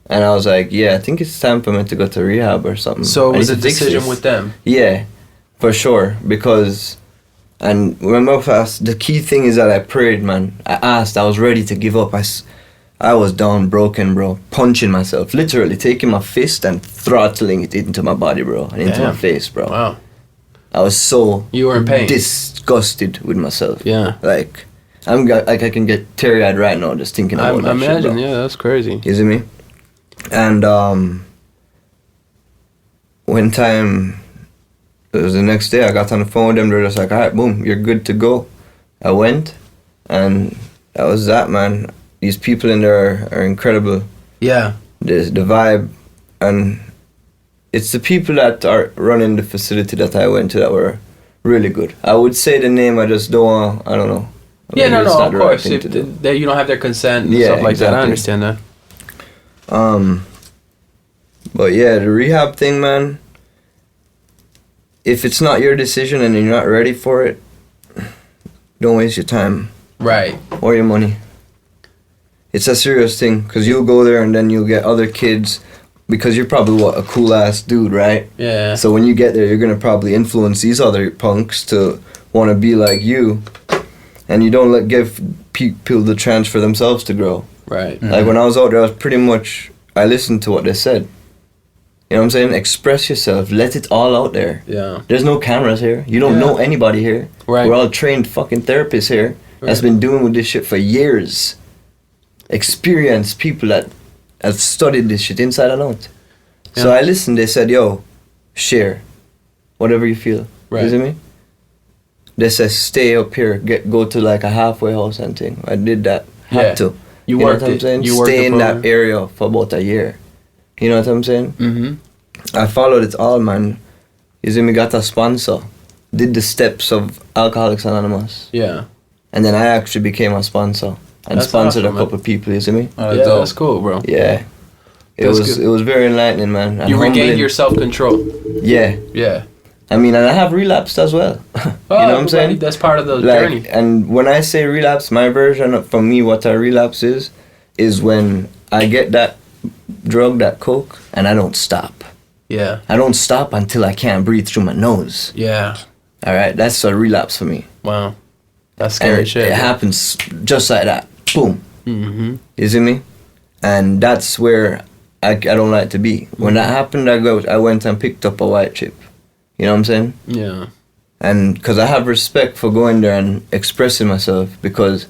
Speaker 2: And I was like, yeah, I think it's time for me to go to rehab or something.
Speaker 3: So it was
Speaker 2: I
Speaker 3: a
Speaker 2: need to fix
Speaker 3: decision
Speaker 2: this.
Speaker 3: with them.
Speaker 2: Yeah, for sure. Because, and remember, the key thing is that I prayed, man. I asked, I was ready to give up. I was down, broken, bro. Punching myself. Literally taking my fist and throttling it into my body, bro. And into my face, bro.
Speaker 3: Wow.
Speaker 2: I was so
Speaker 3: You were in pain.
Speaker 2: disgusted with myself.
Speaker 3: Yeah.
Speaker 2: Like, I can get teary-eyed right now just thinking about that
Speaker 3: I imagine,
Speaker 2: shit, bro.
Speaker 3: yeah, that's crazy.
Speaker 2: You see me? And one time, it was the next day, I got on the phone with them. They were just like, all right, boom, you're good to go. I went, and that was that, man. These people in there are incredible.
Speaker 3: Yeah.
Speaker 2: The vibe, and it's the people that are running the facility that I went to that were really good. I would say the name, I just don't want, I don't know.
Speaker 3: Yeah,
Speaker 2: Maybe it's
Speaker 3: no,
Speaker 2: not
Speaker 3: of
Speaker 2: the right
Speaker 3: course.
Speaker 2: thing
Speaker 3: If
Speaker 2: to do.
Speaker 3: they, you don't have their consent and
Speaker 2: Yeah,
Speaker 3: stuff like that. I
Speaker 2: exactly.
Speaker 3: understand that.
Speaker 2: But yeah, the rehab thing, man, if it's not your decision and you're not ready for it, don't waste your time
Speaker 3: Right.
Speaker 2: or your money. It's a serious thing, because you'll go there and then you'll get other kids, because you're probably, a cool ass dude, right?
Speaker 3: Yeah.
Speaker 2: So when you get there, you're gonna probably influence these other punks to want to be like you, and you don't give people the chance for themselves to grow.
Speaker 3: Right.
Speaker 2: Like when I was out there, I listened to what they said. You know what I'm saying? Express yourself. Let it all out there.
Speaker 3: Yeah.
Speaker 2: There's no cameras here. You don't know anybody here.
Speaker 3: Right.
Speaker 2: We're all trained fucking therapists here that's been doing with this shit for years. Experienced people that have studied this shit inside and out. So I listened. They said, yo, share whatever you feel.
Speaker 3: Right.
Speaker 2: You see me? They said, stay up here. Go to like a halfway house and thing. I did that. Had to.
Speaker 3: You
Speaker 2: know
Speaker 3: worked
Speaker 2: what I'm
Speaker 3: it.
Speaker 2: saying?
Speaker 3: You worked
Speaker 2: stay
Speaker 3: the
Speaker 2: in that
Speaker 3: program.
Speaker 2: area for about a year. You know what I'm saying?
Speaker 3: Mm-hmm.
Speaker 2: I followed it all, man. You see me? Got a sponsor. Did the steps of Alcoholics Anonymous.
Speaker 3: Yeah.
Speaker 2: And then I actually became a sponsor. And
Speaker 3: That's
Speaker 2: sponsored
Speaker 3: awesome,
Speaker 2: a couple people, you see me?
Speaker 1: Oh,
Speaker 3: Yeah,
Speaker 1: dope.
Speaker 3: that's cool, bro.
Speaker 2: Yeah.
Speaker 3: That's
Speaker 2: It
Speaker 3: good.
Speaker 2: was very enlightening, man. And
Speaker 3: You regained
Speaker 2: humbling.
Speaker 3: your self-control.
Speaker 2: Yeah.
Speaker 3: Yeah.
Speaker 2: I mean, and I have relapsed as well. You know what I'm saying?
Speaker 3: That's part of the
Speaker 2: Like,
Speaker 3: journey.
Speaker 2: and when I say relapse, my version of, for me, what a relapse is when I get that drug, that coke, and I don't stop.
Speaker 3: Yeah.
Speaker 2: I don't stop until I can't breathe through my nose.
Speaker 3: Yeah.
Speaker 2: All right, that's a relapse for me.
Speaker 3: Wow. That's
Speaker 2: And
Speaker 3: scary shit.
Speaker 2: it happens just like that. Boom.
Speaker 3: Mm-hmm.
Speaker 2: You see me? And that's where I don't like to be. When that happened, I went and picked up a white chip. You know what I'm saying?
Speaker 3: Yeah.
Speaker 2: And because I have respect for going there and expressing myself, because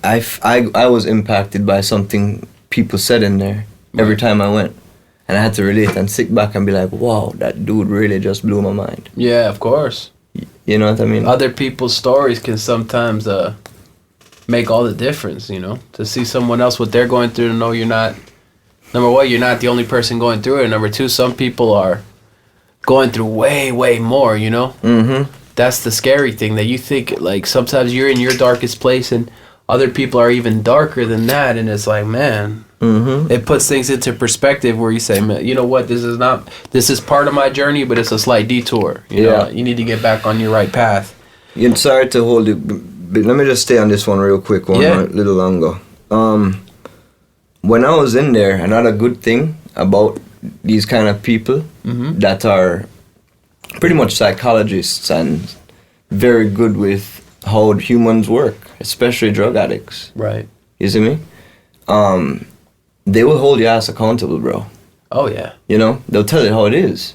Speaker 2: I was impacted by something people said in there every time I went. And I had to relate and sit back and be like, wow, that dude really just blew my mind.
Speaker 3: Yeah, of course.
Speaker 2: You know what I mean?
Speaker 3: Other people's stories can sometimes make all the difference, you know? To see someone else, what they're going through, to know you're not, number one, you're not the only person going through it. And number two, some people are going through way, way more, you know?
Speaker 2: Mm-hmm.
Speaker 3: That's the scary thing, that you think, like, sometimes you're in your darkest place and other people are even darker than that. And it's like, man, it puts things into perspective where you say, man, you know what, this is part of my journey, but it's a slight detour. You know, you need to get back on your right path.
Speaker 2: Yeah, sorry to hold it, but let me just stay on this one real quick, a little longer. When I was in there, another good thing about these kind of people that are pretty much psychologists and very good with how humans work, especially drug addicts.
Speaker 3: Right.
Speaker 2: You see me? They will hold your ass accountable, bro.
Speaker 3: Oh, yeah.
Speaker 2: You know? They'll tell you how it is.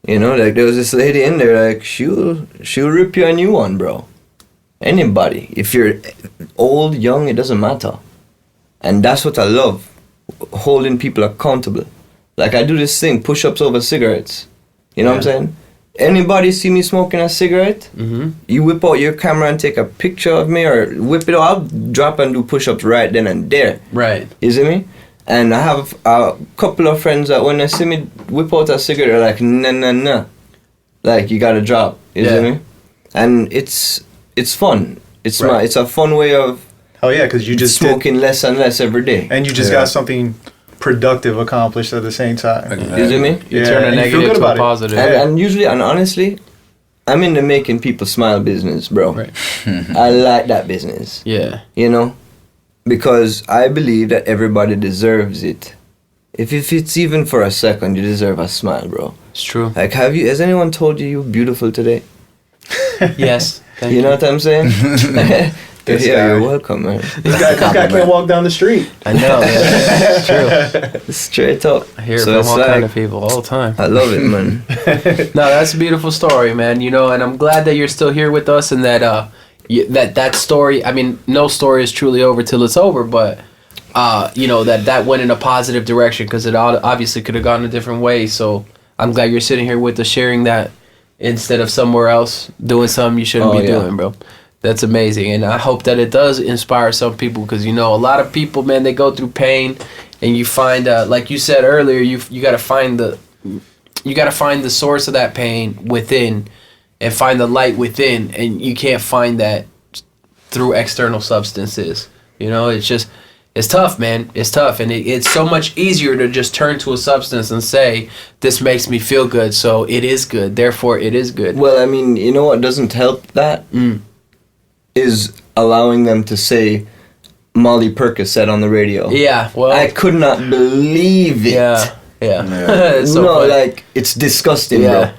Speaker 2: You know, like there was this lady in there, like she'll rip you a new one, bro. Anybody. If you're old, young, it doesn't matter. And that's what I love. Holding people accountable. Like I do this thing, push-ups over cigarettes. You know what I'm saying? Anybody see me smoking a cigarette? You whip out your camera and take a picture of me, or whip it out, I'll drop and do push-ups right then and there.
Speaker 3: Right.
Speaker 2: You see me? And I have a couple of friends that when they see me whip out a cigarette, they're like, nah. Like, you gotta drop. You see me? And it's fun. It's a fun way of
Speaker 4: Oh yeah, because you just
Speaker 2: smoking less and less every day.
Speaker 4: and you just got something productive accomplished at the same time.
Speaker 2: You see me?
Speaker 3: You turn a
Speaker 4: and you feel
Speaker 3: negative
Speaker 4: good
Speaker 3: to
Speaker 4: about
Speaker 3: a
Speaker 4: it.
Speaker 3: positive.
Speaker 2: And usually, and honestly, I'm in the making people smile business, bro.
Speaker 3: Right.
Speaker 2: I like that business.
Speaker 3: Yeah.
Speaker 2: You know? Because I believe that everybody deserves it. If it's even for a second, you deserve a smile, bro.
Speaker 3: It's true.
Speaker 2: Like, has anyone told you you're beautiful today?
Speaker 3: Yes. Thank
Speaker 2: You know what I'm saying?
Speaker 4: This
Speaker 2: Yeah,
Speaker 4: guy.
Speaker 2: you're welcome, man.
Speaker 4: This guy can't walk down the street.
Speaker 3: I know. Yeah. It's true.
Speaker 2: Straight up.
Speaker 3: I hear it
Speaker 2: So
Speaker 3: from
Speaker 2: it's
Speaker 3: all
Speaker 2: like,
Speaker 3: kind of people all the time.
Speaker 2: I love it, man.
Speaker 3: No, that's a beautiful story, man. You know, and I'm glad that you're still here with us, and that that story. I mean, no story is truly over till it's over, but you know that went in a positive direction, because it obviously could have gone a different way. So I'm glad you're sitting here with us, sharing that instead of somewhere else doing something you shouldn't be doing, bro. That's amazing, and I hope that it does inspire some people, because you know a lot of people, man, they go through pain, and you find, like you said earlier, you got to find the source of that pain within, and find the light within, and you can't find that through external substances. You know, it's tough, man. It's tough, and it's so much easier to just turn to a substance and say, this makes me feel good, so it is good, therefore it is good.
Speaker 2: Well, I mean, you know what doesn't help that? Is allowing them to say Molly Percocet on the radio.
Speaker 3: Yeah, well,
Speaker 2: I could not believe it.
Speaker 3: yeah. It's so
Speaker 2: no,
Speaker 3: funny.
Speaker 2: like, it's disgusting,
Speaker 3: Yeah.
Speaker 2: bro.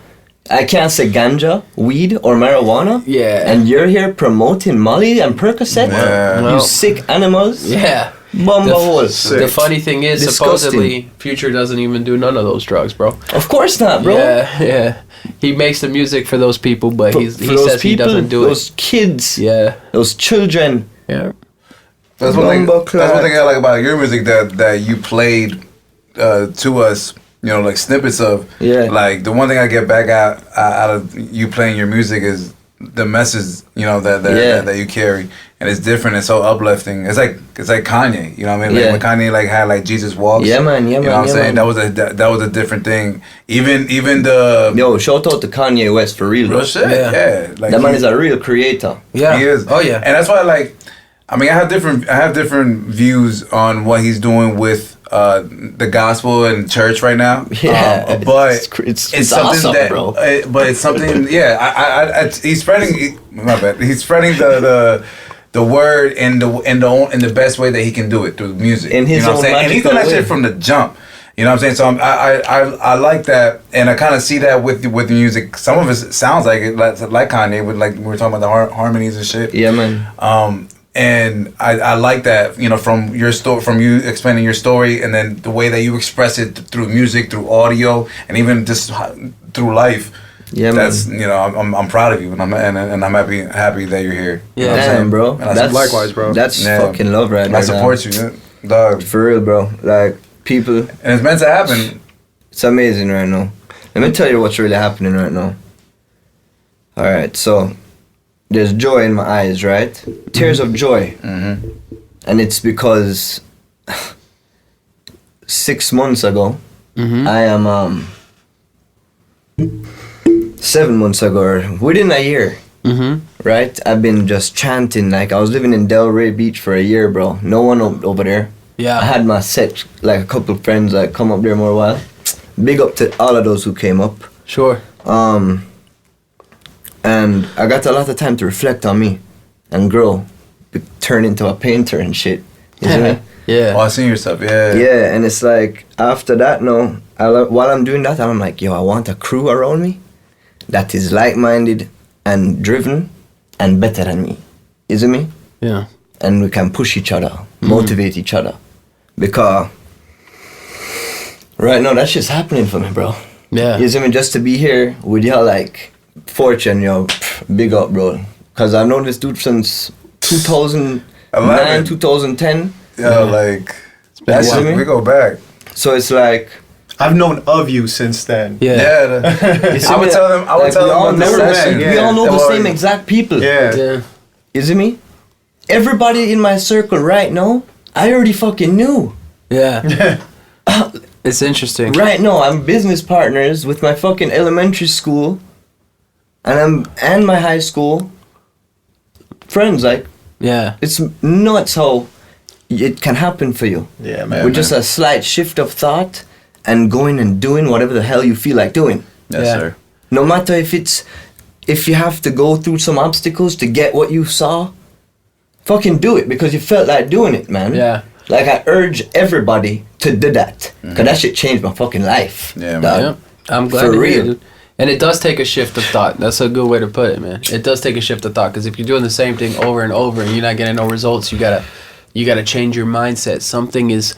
Speaker 2: I can't say ganja, weed, or marijuana.
Speaker 3: Yeah.
Speaker 2: And you're here promoting Molly and Percocet?
Speaker 1: Yeah.
Speaker 3: Well,
Speaker 2: You sick animals?
Speaker 3: Yeah.
Speaker 2: Bumba holes.
Speaker 3: The funny thing is,
Speaker 2: Disgusting.
Speaker 3: supposedly, Future doesn't even do none of those drugs, bro.
Speaker 2: Of course not, bro.
Speaker 3: Yeah. He makes the music for those people, but
Speaker 2: For
Speaker 3: he
Speaker 2: those
Speaker 3: says he doesn't do
Speaker 2: those kids,
Speaker 3: Yeah.
Speaker 2: those children.
Speaker 3: Yeah.
Speaker 1: That's one thing I like about your music that you played to us. You know, like snippets of.
Speaker 2: Yeah.
Speaker 1: Like the one thing I get back out of you playing your music is the message. You know that you carry, and it's different. It's so uplifting. It's like Kanye. You know what I mean? Like when Kanye like had like Jesus Walks.
Speaker 2: Yeah, man. Yeah,
Speaker 1: You know
Speaker 2: man.
Speaker 1: what I'm saying? That was a different thing. Even the
Speaker 2: Yo, shout out to Kanye West for real.
Speaker 1: real
Speaker 2: Bro.
Speaker 1: shit.
Speaker 3: Yeah.
Speaker 1: Yeah. Like
Speaker 2: That man is a real creator.
Speaker 3: Yeah.
Speaker 1: He is.
Speaker 3: Oh, yeah.
Speaker 1: And that's why I mean I have different views on what he's doing with the gospel and church right now.
Speaker 2: Yeah,
Speaker 1: but
Speaker 2: it's
Speaker 1: something
Speaker 2: awesome,
Speaker 1: that,
Speaker 2: bro.
Speaker 1: But it's something. Yeah, he's spreading. My bad. He's spreading the word in the best way that he can do it through music.
Speaker 2: In his
Speaker 1: you know what
Speaker 2: own
Speaker 1: I'm saying? And he's doing that
Speaker 2: magical
Speaker 1: shit
Speaker 2: way.
Speaker 1: from the jump. You know what I'm saying? So I like that, and I kind of see that with the music. Some of it sounds like it, like Kanye, with like we were talking about the harmonies and shit.
Speaker 2: Yeah, man.
Speaker 1: And I like that, you know, from your from you explaining your story, and then the way that you express it through music, through audio, and even just through life.
Speaker 2: Yeah,
Speaker 1: that's
Speaker 2: man.
Speaker 1: you know, I'm proud of you, and I'm happy that you're here.
Speaker 3: Yeah.
Speaker 1: You know what I'm
Speaker 2: Damn,
Speaker 1: saying?
Speaker 2: bro.
Speaker 1: And I
Speaker 2: That's
Speaker 4: likewise, bro.
Speaker 2: That's
Speaker 1: Yeah.
Speaker 2: fucking love right there.
Speaker 1: I support you, dog,
Speaker 2: For real, bro. Like, people,
Speaker 1: and it's meant to happen.
Speaker 2: it's amazing right now. Let me tell you what's really happening right now. Alright, so there's joy in my eyes, right? Tears of joy.
Speaker 1: Mm-hmm.
Speaker 2: And it's because 6 months ago, I am 7 months ago, or within a year, right? I've been just chanting. Like, I was living in Delray Beach for a year, bro. No one over there.
Speaker 3: Yeah.
Speaker 2: I had my set, like a couple of friends that come up there more a while. Big up to all of those who came up.
Speaker 3: Sure.
Speaker 2: And I got a lot of time to reflect on me and grow, turn into a painter and shit. You see me?
Speaker 3: Yeah.
Speaker 1: Oh, I seen your stuff. Yeah.
Speaker 2: Yeah, and it's like, after that, no, while I'm doing that, I'm like, yo, I want a crew around me that is like-minded and driven and better than me. You see me?
Speaker 3: Yeah.
Speaker 2: And we can push each other, motivate each other. Because right now, that shit's happening for me, bro.
Speaker 3: Yeah.
Speaker 2: You see me? Just to be here with y'all, like, Fortune, yo, big up, bro. Because I've known this dude since 2009, 2010.
Speaker 1: Yeah, like that's
Speaker 2: a while.
Speaker 1: we go back.
Speaker 2: So it's like,
Speaker 4: I've known of you since then.
Speaker 3: Yeah.
Speaker 2: you see
Speaker 1: I would
Speaker 2: me?
Speaker 1: tell them. I would
Speaker 2: Like,
Speaker 1: tell
Speaker 2: we
Speaker 1: them
Speaker 2: all
Speaker 1: what to
Speaker 2: know the
Speaker 1: say.
Speaker 2: same- we all know the
Speaker 1: Well,
Speaker 2: same exact people.
Speaker 4: Yeah.
Speaker 3: Yeah.
Speaker 2: You see me? Everybody in my circle right now, I already fucking knew.
Speaker 3: Yeah. It's interesting.
Speaker 2: Right now, I'm business partners with my fucking elementary school, and my high school friends. Like,
Speaker 3: Yeah.
Speaker 2: it's nuts how it can happen for you.
Speaker 4: Yeah, man.
Speaker 2: With just a slight shift of thought and going and doing whatever the hell you feel like doing.
Speaker 1: Yes,
Speaker 3: Yeah.
Speaker 1: sir.
Speaker 2: No matter if you have to go through some obstacles to get what you saw, fucking do it because you felt like doing it, man.
Speaker 3: Yeah.
Speaker 2: Like, I urge everybody to do that. Because that shit changed my fucking life.
Speaker 1: Yeah, man.
Speaker 2: dog.
Speaker 3: Yeah. I'm glad
Speaker 2: For
Speaker 3: to hear
Speaker 2: real.
Speaker 3: it. And it does take a shift of thought. That's a good way to put it, man. It does take a shift of thought because if you're doing the same thing over and over and you're not getting no results, you gotta change your mindset. Something is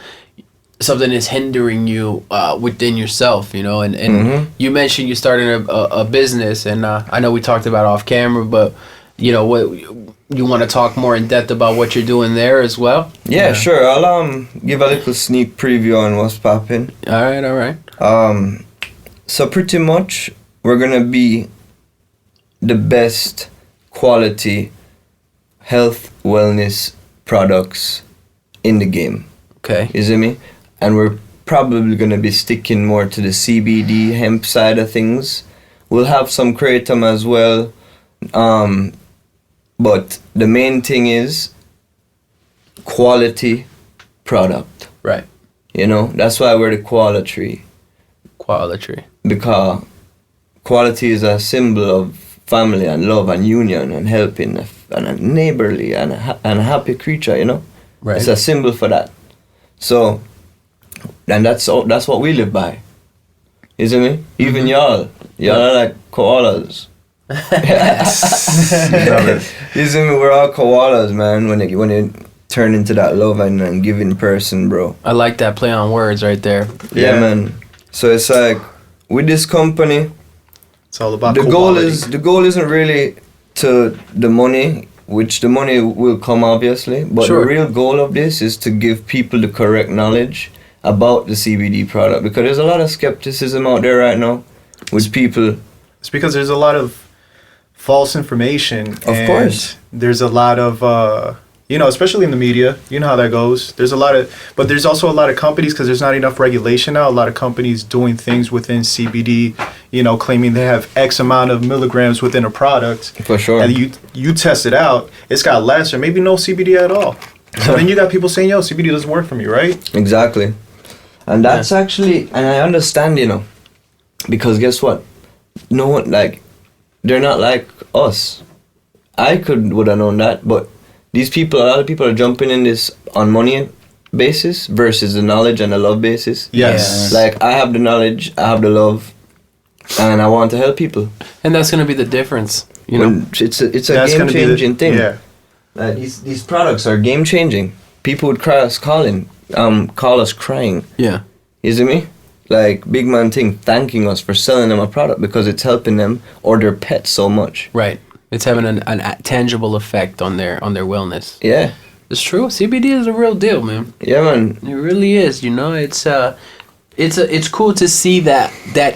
Speaker 3: hindering you within yourself, you know. And you mentioned you started a business, and I know we talked about off camera, but you know what. You want to talk more in depth about what you're doing there as well?
Speaker 2: Yeah, sure. I'll give a little sneak preview on what's popping.
Speaker 3: All right.
Speaker 2: So pretty much, we're gonna be the best quality health wellness products in the game.
Speaker 3: Okay.
Speaker 2: You see me? And we're probably gonna be sticking more to the CBD hemp side of things. We'll have some kratom as well. But the main thing is quality product.
Speaker 3: Right.
Speaker 2: You know, that's why we're the quality.
Speaker 3: Quality.
Speaker 2: Because quality is a symbol of family and love and union and helping and a neighborly and a happy creature, you know?
Speaker 3: Right.
Speaker 2: It's a symbol for that. So, and that's what we live by. You see me? Even y'all, Y'all are like koalas. You see me? We're all koalas, man. When you turn into that love and giving person, bro.
Speaker 3: I like that play on words right there.
Speaker 2: Yeah, man. So it's like with this company,
Speaker 4: It's all about
Speaker 2: the
Speaker 4: quality.
Speaker 2: goal isn't really to the money, which the money will come obviously, but
Speaker 3: Sure.
Speaker 2: the real goal of this is to give people the correct knowledge about the CBD product, because there's a lot of skepticism out there right now with people.
Speaker 4: It's because there's a lot of false information.
Speaker 2: Of
Speaker 4: and
Speaker 2: course.
Speaker 4: There's a lot of, especially in the media, you know how that goes. But there's also a lot of companies, because there's not enough regulation now, a lot of companies doing things within CBD, claiming they have X amount of milligrams within a product.
Speaker 2: For sure.
Speaker 4: And you test it out, it's got less or maybe no CBD at all. So then you got people saying, yo, CBD doesn't work for me, right?
Speaker 2: Exactly. And that's actually, and I understand, because guess what? No one, they're not like us. I would have known that, but these people, a lot of people are jumping in this on money basis versus the knowledge and the love basis.
Speaker 4: Yes.
Speaker 2: Like, I have the knowledge, I have the love, and I want to help people.
Speaker 3: And that's gonna be the difference, you know.
Speaker 2: When it's a
Speaker 4: That's gonna be
Speaker 2: game-changing thing.
Speaker 4: Yeah.
Speaker 2: These products are game-changing. People would call us crying.
Speaker 3: Yeah.
Speaker 2: You see me? Like, big man thing, thanking us for selling them a product because it's helping them or their pets so much.
Speaker 3: Right. It's having a tangible effect on their wellness.
Speaker 2: Yeah.
Speaker 3: It's true. CBD is a real deal, man.
Speaker 2: Yeah, man.
Speaker 3: It really is. It's cool to see that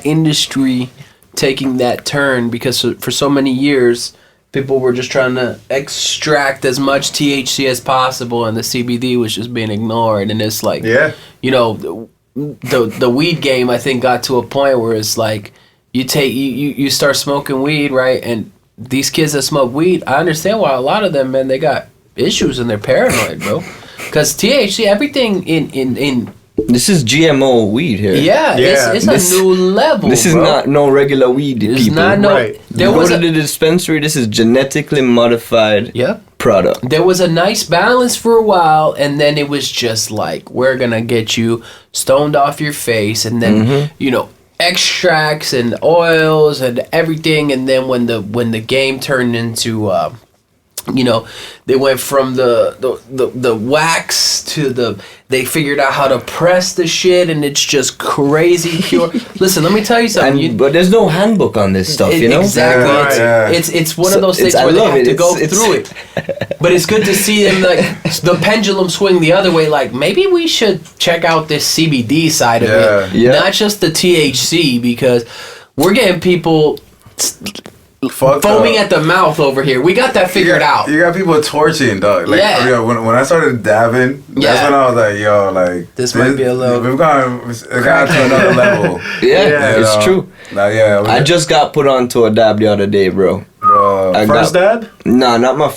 Speaker 3: industry taking that turn, because for so many years people were just trying to extract as much THC as possible, and the CBD was just being ignored. And it's like,
Speaker 4: Yeah.
Speaker 3: the weed game, I think, got to a point where it's like you start smoking weed, right? And these kids that smoke weed, I understand why a lot of them, man, they got issues and they're paranoid, bro. Because THC, everything in
Speaker 2: This is GMO weed here.
Speaker 3: yeah,
Speaker 4: Yeah.
Speaker 3: it's
Speaker 2: This-
Speaker 3: a new level.
Speaker 2: This is
Speaker 3: bro.
Speaker 2: not no regular weed,
Speaker 3: It's
Speaker 2: people.
Speaker 3: not no.
Speaker 4: Right.
Speaker 3: There
Speaker 2: You
Speaker 3: was
Speaker 2: go to
Speaker 3: a,
Speaker 2: the dispensary, this is genetically modified
Speaker 3: yep.
Speaker 2: product.
Speaker 3: There was a nice balance for a while, and then it was just like, we're gonna get you stoned off your face, and then extracts and oils and everything. And then when the game turned into they went from the wax to they figured out how to press the shit, and it's just crazy pure. Listen, let me tell you something.
Speaker 2: But there's no handbook on this stuff, you know?
Speaker 3: Exactly.
Speaker 1: Yeah,
Speaker 3: It's one of those
Speaker 2: So
Speaker 3: things
Speaker 2: I
Speaker 3: where they
Speaker 2: love
Speaker 3: have
Speaker 2: it.
Speaker 3: to go
Speaker 2: It's-
Speaker 3: through it. But it's good to see them, like, the pendulum swing the other way. Like, maybe we should check out this CBD side of it,
Speaker 2: Yeah.
Speaker 3: not just the THC, because we're getting people
Speaker 1: Fucked
Speaker 3: foaming
Speaker 1: up.
Speaker 3: at the mouth over here. We got that figured out.
Speaker 1: You got people torching, dog. Like,
Speaker 3: Yeah.
Speaker 1: when I started dabbing, that's
Speaker 3: Yeah.
Speaker 1: when I was like, yo, like,
Speaker 3: This might be a little-
Speaker 1: We've gone to another level.
Speaker 2: Yeah, it's true.
Speaker 1: Like, yeah.
Speaker 2: I just got put onto a dab the other day, bro.
Speaker 1: Bro.
Speaker 2: I
Speaker 4: First
Speaker 2: got-
Speaker 4: dab?
Speaker 2: Nah, not my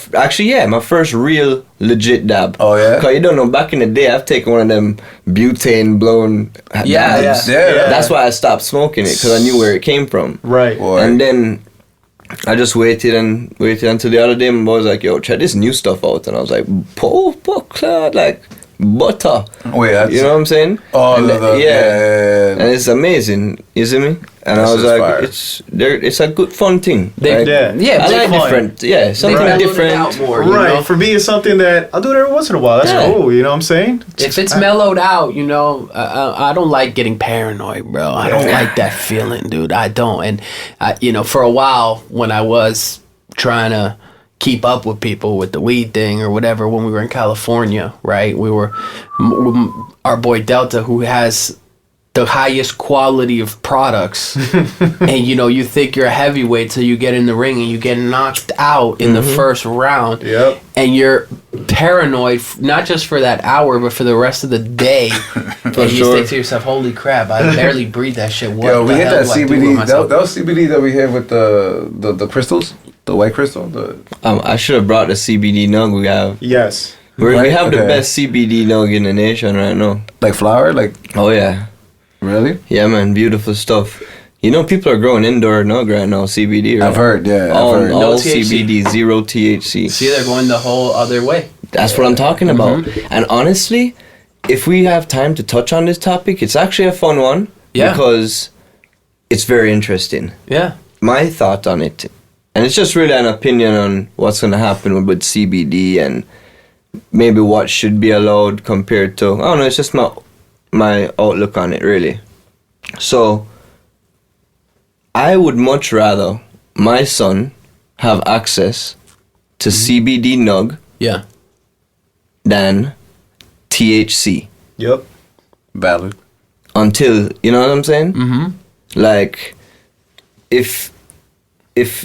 Speaker 2: first real legit dab.
Speaker 1: Oh, yeah?
Speaker 2: Cause you don't know, back in the day, I've taken one of them butane blown
Speaker 3: Yeah,
Speaker 2: dabs.
Speaker 1: yeah.
Speaker 2: That's why I stopped smoking it, cause I knew where it came from.
Speaker 4: Right.
Speaker 1: Boy.
Speaker 2: And then I just waited until the other day. My boy was like, "Yo, check this new stuff out," and I was like, like butter."
Speaker 1: Wait, that's...
Speaker 2: You know what I'm saying?
Speaker 1: Oh,
Speaker 2: And
Speaker 1: yeah.
Speaker 2: and it's amazing. You see me? And
Speaker 1: That's
Speaker 2: I was
Speaker 1: just
Speaker 2: like,
Speaker 1: fire.
Speaker 2: it's a good fun thing.
Speaker 3: They-
Speaker 2: right?
Speaker 4: Yeah.
Speaker 2: I
Speaker 3: they
Speaker 2: like
Speaker 4: fun.
Speaker 2: different. Yeah, something
Speaker 3: mellowed it
Speaker 2: different.
Speaker 3: out more, you
Speaker 4: Right.
Speaker 3: know?
Speaker 4: For me, it's something that I'll do it every once in a while. That's
Speaker 2: Yeah.
Speaker 4: cool. You know what I'm saying?
Speaker 3: If it's mellowed out, I don't like getting paranoid, bro. I don't like that feeling, dude. I don't. And, for a while when I was trying to keep up with people with the weed thing or whatever, when we were in California, right? We were, our boy Delta, who has the highest quality of products, and you think you're a heavyweight till you get in the ring and you get knocked out in the first round.
Speaker 4: Yep.
Speaker 3: And you're paranoid, not just for that hour, but for the rest of the day. And you
Speaker 2: sure.
Speaker 3: think to yourself, "Holy crap! I barely breathe that shit. What
Speaker 1: Yo, we
Speaker 3: the
Speaker 1: hit
Speaker 3: hell
Speaker 1: that
Speaker 3: do I do with
Speaker 1: CBD.
Speaker 3: myself?"
Speaker 1: That was CBD that we hit with the crystals, the white crystal.
Speaker 2: I should have brought the CBD nug we have.
Speaker 4: Yes.
Speaker 2: We
Speaker 1: Right?
Speaker 2: have the
Speaker 1: Okay.
Speaker 2: best CBD nug in the nation right now.
Speaker 1: Like flower, like
Speaker 2: Oh yeah,
Speaker 1: really?
Speaker 2: yeah, man, beautiful stuff. People are growing indoor nug right now, CBD. Right?
Speaker 1: I've heard, yeah.
Speaker 2: All,
Speaker 1: I've heard.
Speaker 3: No
Speaker 2: all
Speaker 3: THC.
Speaker 2: CBD, zero THC.
Speaker 3: See, they're going the whole other way.
Speaker 2: That's what I'm talking about. And honestly, if we have time to touch on this topic, it's actually a fun one.
Speaker 3: Yeah.
Speaker 2: Because it's very interesting.
Speaker 3: Yeah.
Speaker 2: My thought on it, and it's just really an opinion on what's going to happen with CBD and maybe what should be allowed compared to, I don't know, it's just my outlook on it, really. So, I would much rather my son have access to CBD nug
Speaker 3: Yeah.
Speaker 2: than THC.
Speaker 4: Yep.
Speaker 1: Valid.
Speaker 2: Until, you know what I'm saying?
Speaker 3: Mm-hmm.
Speaker 2: Like, if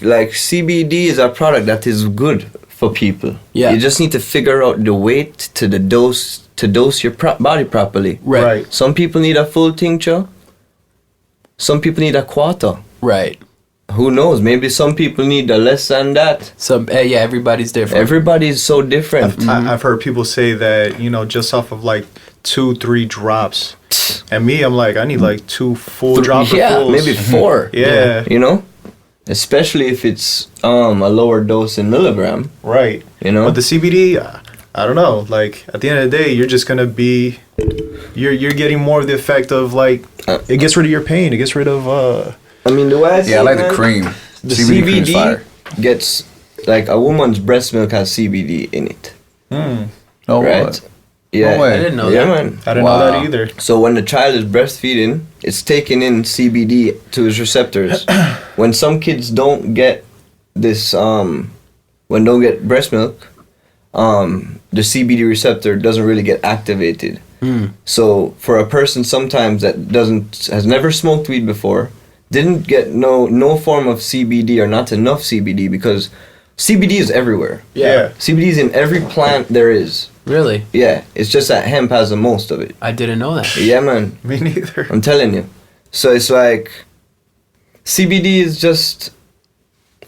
Speaker 2: like CBD is a product that is good for people,
Speaker 3: Yeah.
Speaker 2: you just need to figure out the weight to the dose to dose your body properly.
Speaker 3: Right.
Speaker 2: Some people need a full tincture. Some people need a quarter.
Speaker 3: Right.
Speaker 2: Who knows? Maybe some people need a less than that.
Speaker 3: So yeah, everybody's different.
Speaker 2: Everybody's so different.
Speaker 4: I've heard people say that, you know, just off of like 2-3 drops. And me, I'm like, I need like 2 full drops.
Speaker 2: Yeah, maybe 4.
Speaker 4: Yeah.
Speaker 2: You know? Especially if it's a lower dose in milligram.
Speaker 4: Right.
Speaker 2: You know?
Speaker 4: But the CBD, I don't know. Like, at the end of the day, you're just going to be... You're getting more of the effect of, like... It gets rid of your pain. It gets rid of...
Speaker 2: I mean, the way I see
Speaker 1: Yeah, I like
Speaker 2: it,
Speaker 1: the
Speaker 2: man,
Speaker 1: cream.
Speaker 2: The
Speaker 1: CBD cream's
Speaker 2: CBD
Speaker 1: fire.
Speaker 2: gets... Like, a woman's breast milk has CBD in it.
Speaker 1: Oh,
Speaker 2: Right?
Speaker 1: what?
Speaker 2: Yeah.
Speaker 1: No way.
Speaker 3: I didn't know
Speaker 2: Yeah,
Speaker 3: that.
Speaker 2: man.
Speaker 4: I didn't know
Speaker 1: Wow.
Speaker 4: that either.
Speaker 2: So when the child is breastfeeding, it's taking in CBD to his receptors. When some kids don't get this, when don't get breast milk, the CBD receptor doesn't really get activated. So for a person sometimes that has never smoked weed before, didn't get no form of CBD or not enough CBD, because CBD is everywhere.
Speaker 4: Yeah.
Speaker 2: CBD is in every plant there is.
Speaker 3: Really?
Speaker 2: Yeah, it's just that hemp has the most of it.
Speaker 3: I didn't know that.
Speaker 2: Yeah, man.
Speaker 4: Me neither.
Speaker 2: I'm telling you. So it's like CBD is just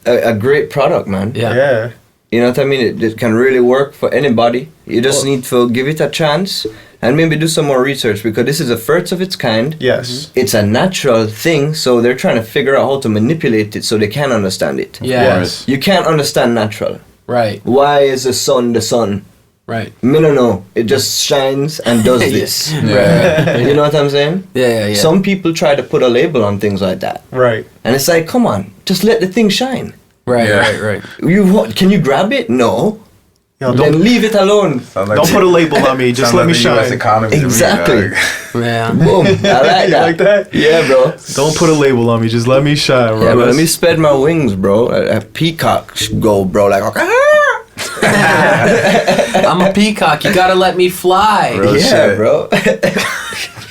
Speaker 2: a great product, man.
Speaker 3: Yeah.
Speaker 4: Yeah.
Speaker 2: You know what I mean? It can really work for anybody. You just need to give it a chance and maybe do some more research, because this is the first of its kind.
Speaker 4: Yes.
Speaker 2: It's a natural thing, so they're trying to figure out how to manipulate it so they can understand it.
Speaker 3: Yes.
Speaker 2: You can't understand natural.
Speaker 3: Right.
Speaker 2: Why is the sun the sun?
Speaker 3: Right.
Speaker 2: Me no know. It just shines and does this.
Speaker 1: Yeah.
Speaker 2: You know what I'm saying?
Speaker 3: Yeah.
Speaker 2: Some people try to put a label on things like that.
Speaker 4: Right.
Speaker 2: And it's like, come on, just let the thing shine.
Speaker 3: Right.
Speaker 1: Yeah.
Speaker 3: Right.
Speaker 2: Can you grab it? No.
Speaker 4: Yo,
Speaker 2: Then
Speaker 4: don't
Speaker 2: leave it alone.
Speaker 1: Sound like
Speaker 4: don't put a label on me. Just
Speaker 1: sound
Speaker 4: let
Speaker 1: like
Speaker 4: me
Speaker 1: the US
Speaker 4: shine.
Speaker 1: economy to me,
Speaker 2: Exactly.
Speaker 1: dog.
Speaker 3: Yeah.
Speaker 2: Boom. I like that.
Speaker 4: You like that?
Speaker 2: Yeah, bro.
Speaker 4: Don't put a label on me. Just let me shine, bro.
Speaker 2: Yeah, but let me spread my wings, bro. A peacock go, bro. Like,
Speaker 3: I'm a peacock. You gotta let me fly.
Speaker 1: Real
Speaker 2: yeah,
Speaker 1: shit.
Speaker 2: bro.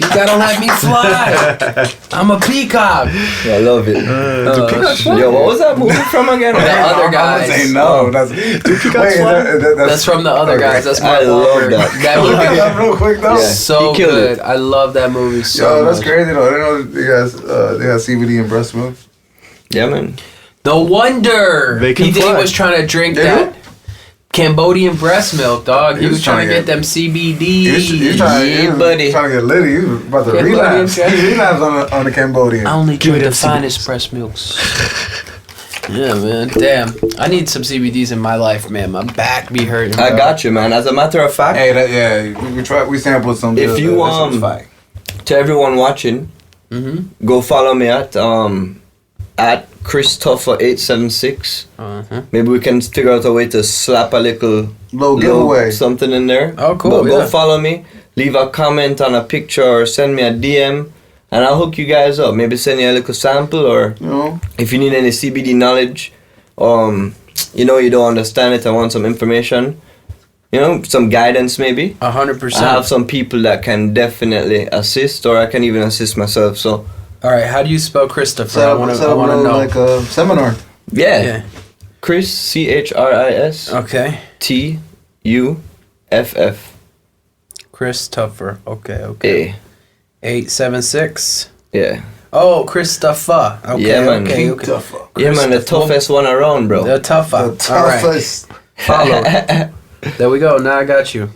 Speaker 3: You gotta let me fly. I'm a peacock.
Speaker 2: I love it. Yo, what was that movie from again?
Speaker 3: The other
Speaker 1: I'm gonna
Speaker 3: guys.
Speaker 1: say no. That's
Speaker 3: That's from the other guys. That's Mark
Speaker 2: I love
Speaker 3: Wahlberg.
Speaker 2: that.
Speaker 3: That
Speaker 1: Look at
Speaker 3: movie
Speaker 1: that real quick though.
Speaker 2: Yeah.
Speaker 3: so
Speaker 2: He killed
Speaker 3: good.
Speaker 2: it.
Speaker 3: I love that movie so
Speaker 1: Yo, that's
Speaker 3: much.
Speaker 1: crazy though. I didn't know they got CBD and breast milk.
Speaker 2: Yeah, man.
Speaker 3: No wonder
Speaker 4: They can
Speaker 3: he
Speaker 4: fly.
Speaker 3: was trying to drink
Speaker 1: They
Speaker 3: that Cambodian breast milk, dog. He was trying to get them
Speaker 1: He
Speaker 3: CBD.
Speaker 1: was trying,
Speaker 2: buddy.
Speaker 1: trying to get litty. He was about to
Speaker 3: Cambodian
Speaker 1: relapse. He
Speaker 3: breast-
Speaker 1: relapsed on the Cambodian.
Speaker 3: I only
Speaker 4: Give me
Speaker 3: drink the
Speaker 4: them
Speaker 3: finest breast milks. Yeah, man. Damn. I need some CBDs in my life, man. My back be hurting.
Speaker 2: I
Speaker 3: bro.
Speaker 2: got you, man. As a matter of fact,
Speaker 1: Hey, we sampled some.
Speaker 2: If
Speaker 1: good,
Speaker 2: you,
Speaker 1: that shit was fire.
Speaker 2: to everyone watching, go follow me at Chris Tuffa 876. Maybe we can figure out a way to slap a little
Speaker 1: Giveaway.
Speaker 2: something in there.
Speaker 3: Oh, cool,
Speaker 2: But go
Speaker 3: yeah.
Speaker 2: follow me. Leave a comment on a picture or send me a DM, and I'll hook you guys up. Maybe send you a little sample, or
Speaker 1: You know,
Speaker 2: if you need any CBD knowledge, you know you don't understand it and want some information, you know, some guidance maybe.
Speaker 3: 100%.
Speaker 2: I have some people that can definitely assist, or I can even assist myself. So
Speaker 3: All right, how do you spell Christopher?
Speaker 1: set
Speaker 3: I
Speaker 1: up,
Speaker 3: want
Speaker 1: set
Speaker 3: to
Speaker 1: up
Speaker 3: know.
Speaker 1: like a seminar.
Speaker 2: yeah,
Speaker 3: Yeah.
Speaker 2: Chris CHRIS
Speaker 3: Okay.
Speaker 2: TUFF
Speaker 3: Chris Tuffer. Okay.
Speaker 2: A.
Speaker 3: 876.
Speaker 2: Yeah,
Speaker 3: Oh, Chris Tuffa. Okay.
Speaker 2: Yeah, man.
Speaker 3: Okay.
Speaker 1: King
Speaker 3: Okay.
Speaker 1: Tuffa.
Speaker 2: yeah, man, the toughest one around, bro.
Speaker 3: The Tuffa.
Speaker 1: The
Speaker 3: All right.
Speaker 1: toughest.
Speaker 3: Follow. There we go. Now I got you.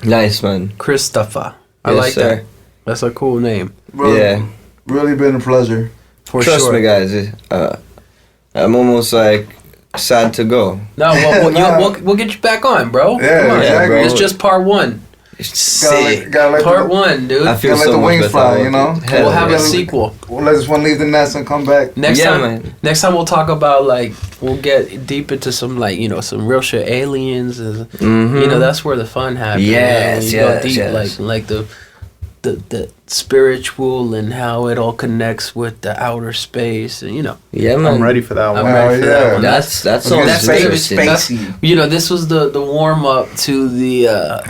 Speaker 2: Nice, man.
Speaker 3: Chris Tuffa. I
Speaker 2: Yes,
Speaker 3: like
Speaker 2: sir.
Speaker 3: that. That's a cool name.
Speaker 1: Really,
Speaker 2: Yeah.
Speaker 1: really been a pleasure.
Speaker 3: For
Speaker 2: Trust
Speaker 3: sure.
Speaker 2: me, guys. I'm almost like sad to go.
Speaker 3: No, we'll get you back on, bro.
Speaker 1: Yeah,
Speaker 3: Come on.
Speaker 1: exactly.
Speaker 3: It's just part one. Sick.
Speaker 1: Gotta let
Speaker 3: Part 1, dude.
Speaker 2: I feel
Speaker 1: Gotta let
Speaker 2: so
Speaker 1: the
Speaker 2: much
Speaker 1: wings
Speaker 2: better
Speaker 1: fly,
Speaker 2: about
Speaker 1: you know?
Speaker 2: it. Hell
Speaker 3: We'll have
Speaker 2: yeah.
Speaker 3: a sequel.
Speaker 1: We'll let this one leave the nest and come back.
Speaker 3: Next
Speaker 2: Yeah,
Speaker 3: time,
Speaker 2: man.
Speaker 3: next time we'll talk about like we'll get deep into some like some real shit, aliens, and that's where the fun happens.
Speaker 2: Yes,
Speaker 3: you know? You
Speaker 2: yes,
Speaker 3: go deep,
Speaker 2: yes.
Speaker 3: like the spiritual and how it all connects with the outer space, and
Speaker 2: Yeah, man.
Speaker 4: I'm ready for that one.
Speaker 3: I'm ready for that one.
Speaker 2: That's
Speaker 3: That's
Speaker 2: interesting.
Speaker 3: this was the warm up to the.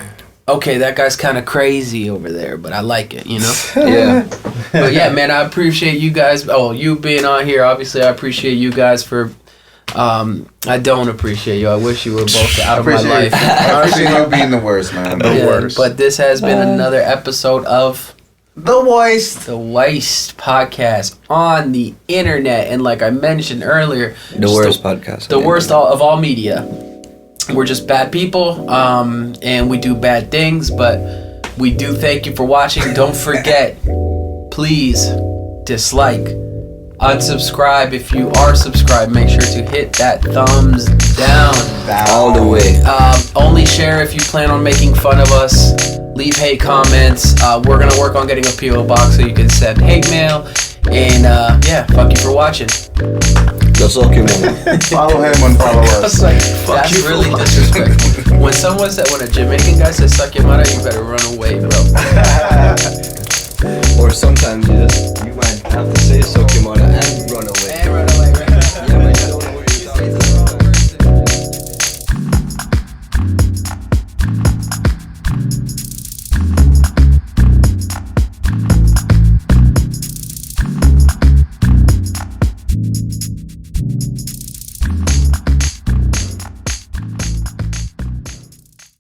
Speaker 3: Okay, that guy's kind of crazy over there, but I like it,
Speaker 2: Yeah.
Speaker 3: But yeah, man, I appreciate you guys. Oh, you being on here, obviously, I appreciate you guys for. I don't appreciate you. I wish you were both out of my life.
Speaker 1: I appreciate you being the worst, man.
Speaker 4: The worst.
Speaker 3: But this has been another episode of
Speaker 1: The Waste.
Speaker 3: the Waste Podcast on the internet, and like I mentioned earlier,
Speaker 2: The
Speaker 3: just
Speaker 2: worst podcast.
Speaker 3: the worst of all media. We're just bad people, and we do bad things, but we do thank you for watching. Don't forget, please dislike, unsubscribe. If you are subscribed, make sure to hit that thumbs down.
Speaker 2: All the way.
Speaker 3: Only share if you plan on making fun of us. Leave hate comments. We're gonna work on getting a PO box so you can send hate mail. And fuck you for watching.
Speaker 2: Los Okimon.
Speaker 1: Follow him and follow us.
Speaker 3: That's really disrespectful. When a Jamaican guy says suck your mother, you better run away, bro.